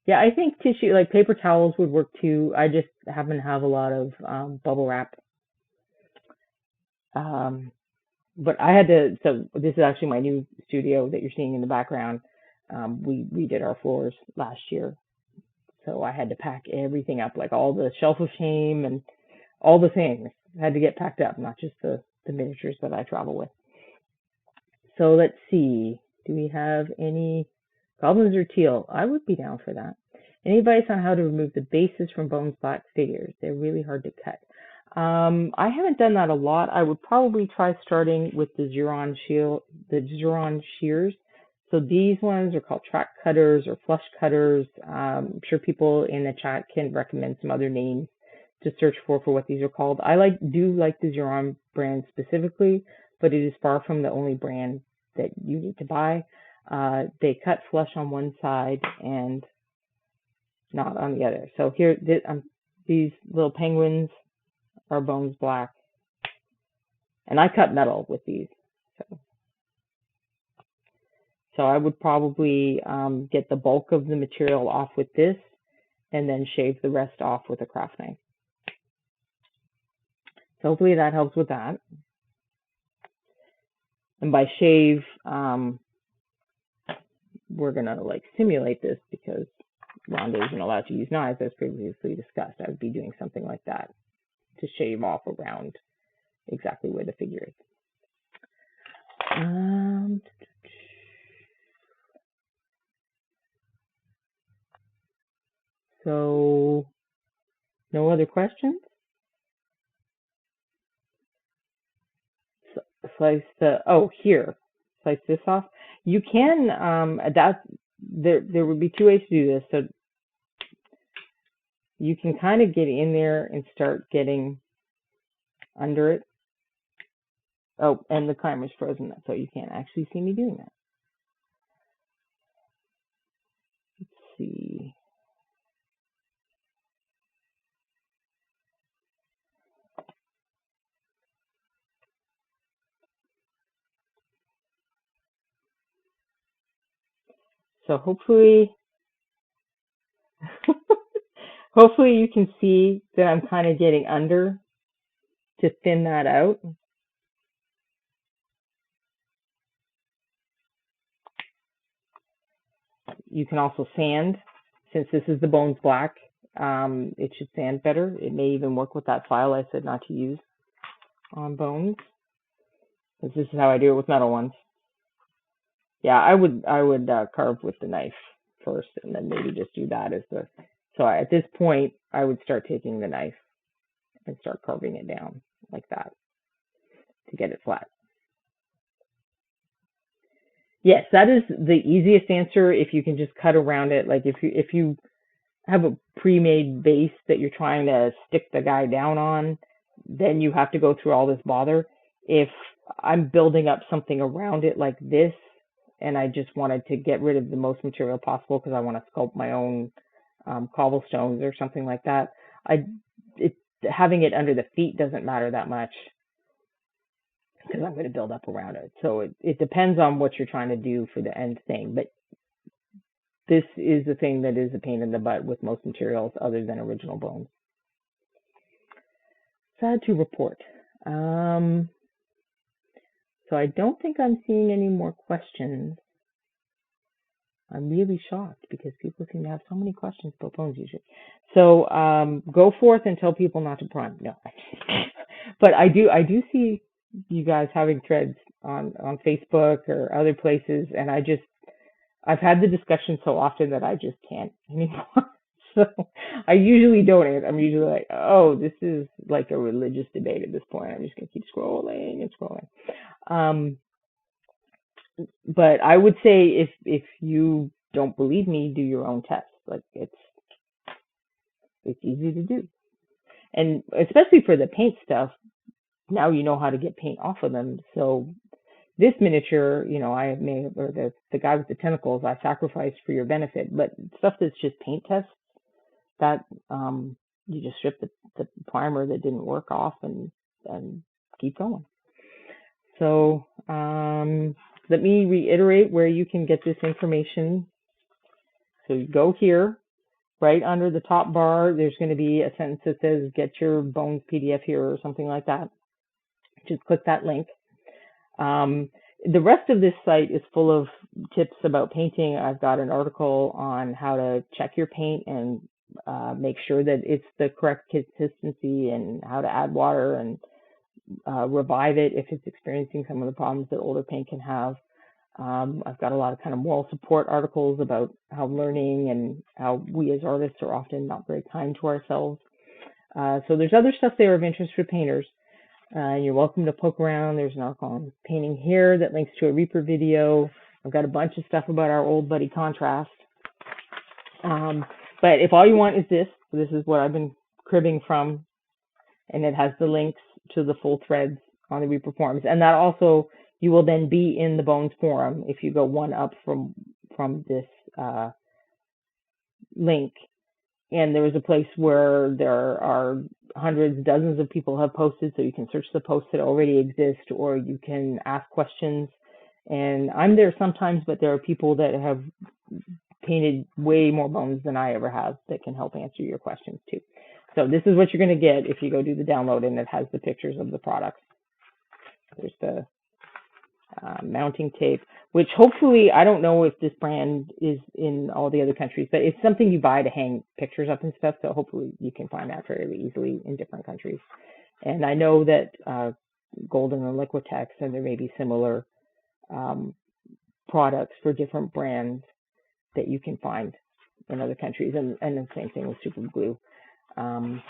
Yeah, I think tissue, like paper towels, would work too. I just happen to have a lot of bubble wrap. But I had to. So this is actually my new studio that you're seeing in the background. We did our floors last year. So I had to pack everything up, like all the shelf of shame and all the things had to get packed up, not just the miniatures that I travel with. So let's see. Do we have any goblins or teal? I would be down for that. Any advice on how to remove the bases from bones black figures? They're really hard to cut. I haven't done that a lot. I would probably try starting with the Xuron shears. So these ones are called track cutters or flush cutters. I'm sure people in the chat can recommend some other names to search for what these are called. I do like the Xuron brand specifically, but it is far from the only brand that you need to buy. They cut flush on one side and not on the other. So here, these little penguins are bones black, and I cut metal with these. So I would probably get the bulk of the material off with this and then shave the rest off with a craft knife. So hopefully that helps with that. And by shave, we're going to like simulate this because Rhonda isn't allowed to use knives, as previously discussed. I would be doing something like that to shave off around exactly where the figure is. So, no other questions? Slice here. Slice this off. You can, there would be two ways to do this. So, you can kind of get in there and start getting under it. Oh, and the camera's frozen, so you can't actually see me doing that. Let's see. So hopefully, hopefully you can see that I'm kind of getting under to thin that out. You can also sand. Since this is the bones black, it should sand better. It may even work with that file I said not to use on bones. Because this is how I do it with metal ones. Yeah, I would carve with the knife first, and then maybe just do that as the. So at this point, I would start taking the knife and start carving it down like that to get it flat. Yes, that is the easiest answer. If you can just cut around it, like if you have a pre-made base that you're trying to stick the guy down on, then you have to go through all this bother. If I'm building up something around it like this, and I just wanted to get rid of the most material possible because I want to sculpt my own cobblestones or something like that, having it under the feet doesn't matter that much because I'm going to build up around it. So it depends on what you're trying to do for the end thing. But this is the thing that is a pain in the butt with most materials other than original bones. Sad to report. So I don't think I'm seeing any more questions. I'm really shocked because people seem to have so many questions about bones usually. So go forth and tell people not to prime. No, but I do see you guys having threads on Facebook or other places, and I've had the discussion so often that I just can't anymore. So I usually don't answer. I'm usually like, oh, this is like a religious debate at this point. I'm just gonna keep scrolling and scrolling. But I would say if you don't believe me, do your own test. Like it's easy to do, and especially for the paint stuff. Now you know how to get paint off of them. So this miniature, I made, or the guy with the tentacles, I sacrificed for your benefit. But stuff that's just paint tests, that you just strip the primer that didn't work off and keep going. So let me reiterate where you can get this information. So you go here, right under the top bar, there's going to be a sentence that says get your bones PDF here or something like that. Just click that link. The rest of this site is full of tips about painting. I've got an article on how to check your paint and make sure that it's the correct consistency and how to add water and revive it if it's experiencing some of the problems that older paint can have. I've got a lot of kind of moral support articles about how learning and how we as artists are often not very kind to ourselves. So there's other stuff there of interest for painters. You're welcome to poke around. There's an article on painting here that links to a Reaper video. I've got a bunch of stuff about our old buddy contrast. But if all you want is this is what I've been cribbing from, and it has the links to the full threads on the Reaper forums. And that also, you will then be in the Bones forum if you go one up from this link. And there is a place where there are hundreds, dozens of people have posted, so you can search the posts that already exist, or you can ask questions. And I'm there sometimes, but there are people that have painted way more bones than I ever have that can help answer your questions too. So this is what you're going to get if you go do the download, and it has the pictures of the products. There's the mounting tape, which hopefully, I don't know if this brand is in all the other countries, but it's something you buy to hang pictures up and stuff. So hopefully you can find that fairly easily in different countries. And I know that Golden and Liquitex, and there may be similar products for different brands that you can find in other countries. And the same thing with super glue. I'm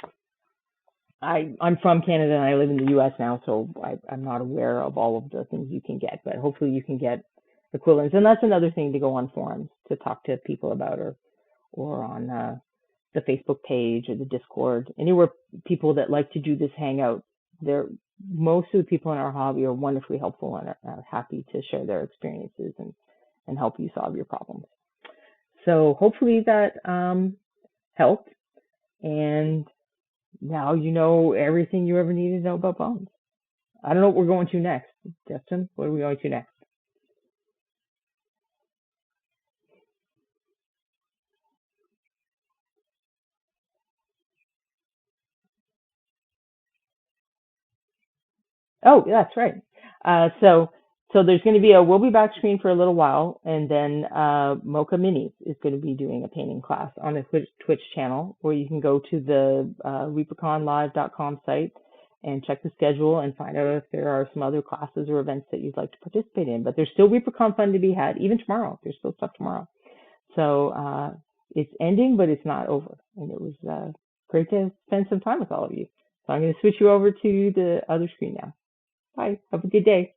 from Canada and I live in the US now, so I'm not aware of all of the things you can get, but hopefully you can get equivalents. And that's another thing to go on forums to talk to people about, or on the Facebook page or the Discord, anywhere people that like to do this hangout. Most of the people in our hobby are wonderfully helpful and are happy to share their experiences and help you solve your problems. So hopefully that helped. And now you know everything you ever needed to know about bones. I don't know what we're going to next. Justin, what are we going to next? Oh, that's right. So there's going to be a we'll be back screen for a little while, and then Mocha Minis is going to be doing a painting class on a Twitch channel, where you can go to the reaperconlive.com site and check the schedule and find out if there are some other classes or events that you'd like to participate in. But there's still ReaperCon fun to be had, even tomorrow. There's still stuff tomorrow. So it's ending, but it's not over. And it was great to spend some time with all of you. So I'm going to switch you over to the other screen now. Bye. Have a good day.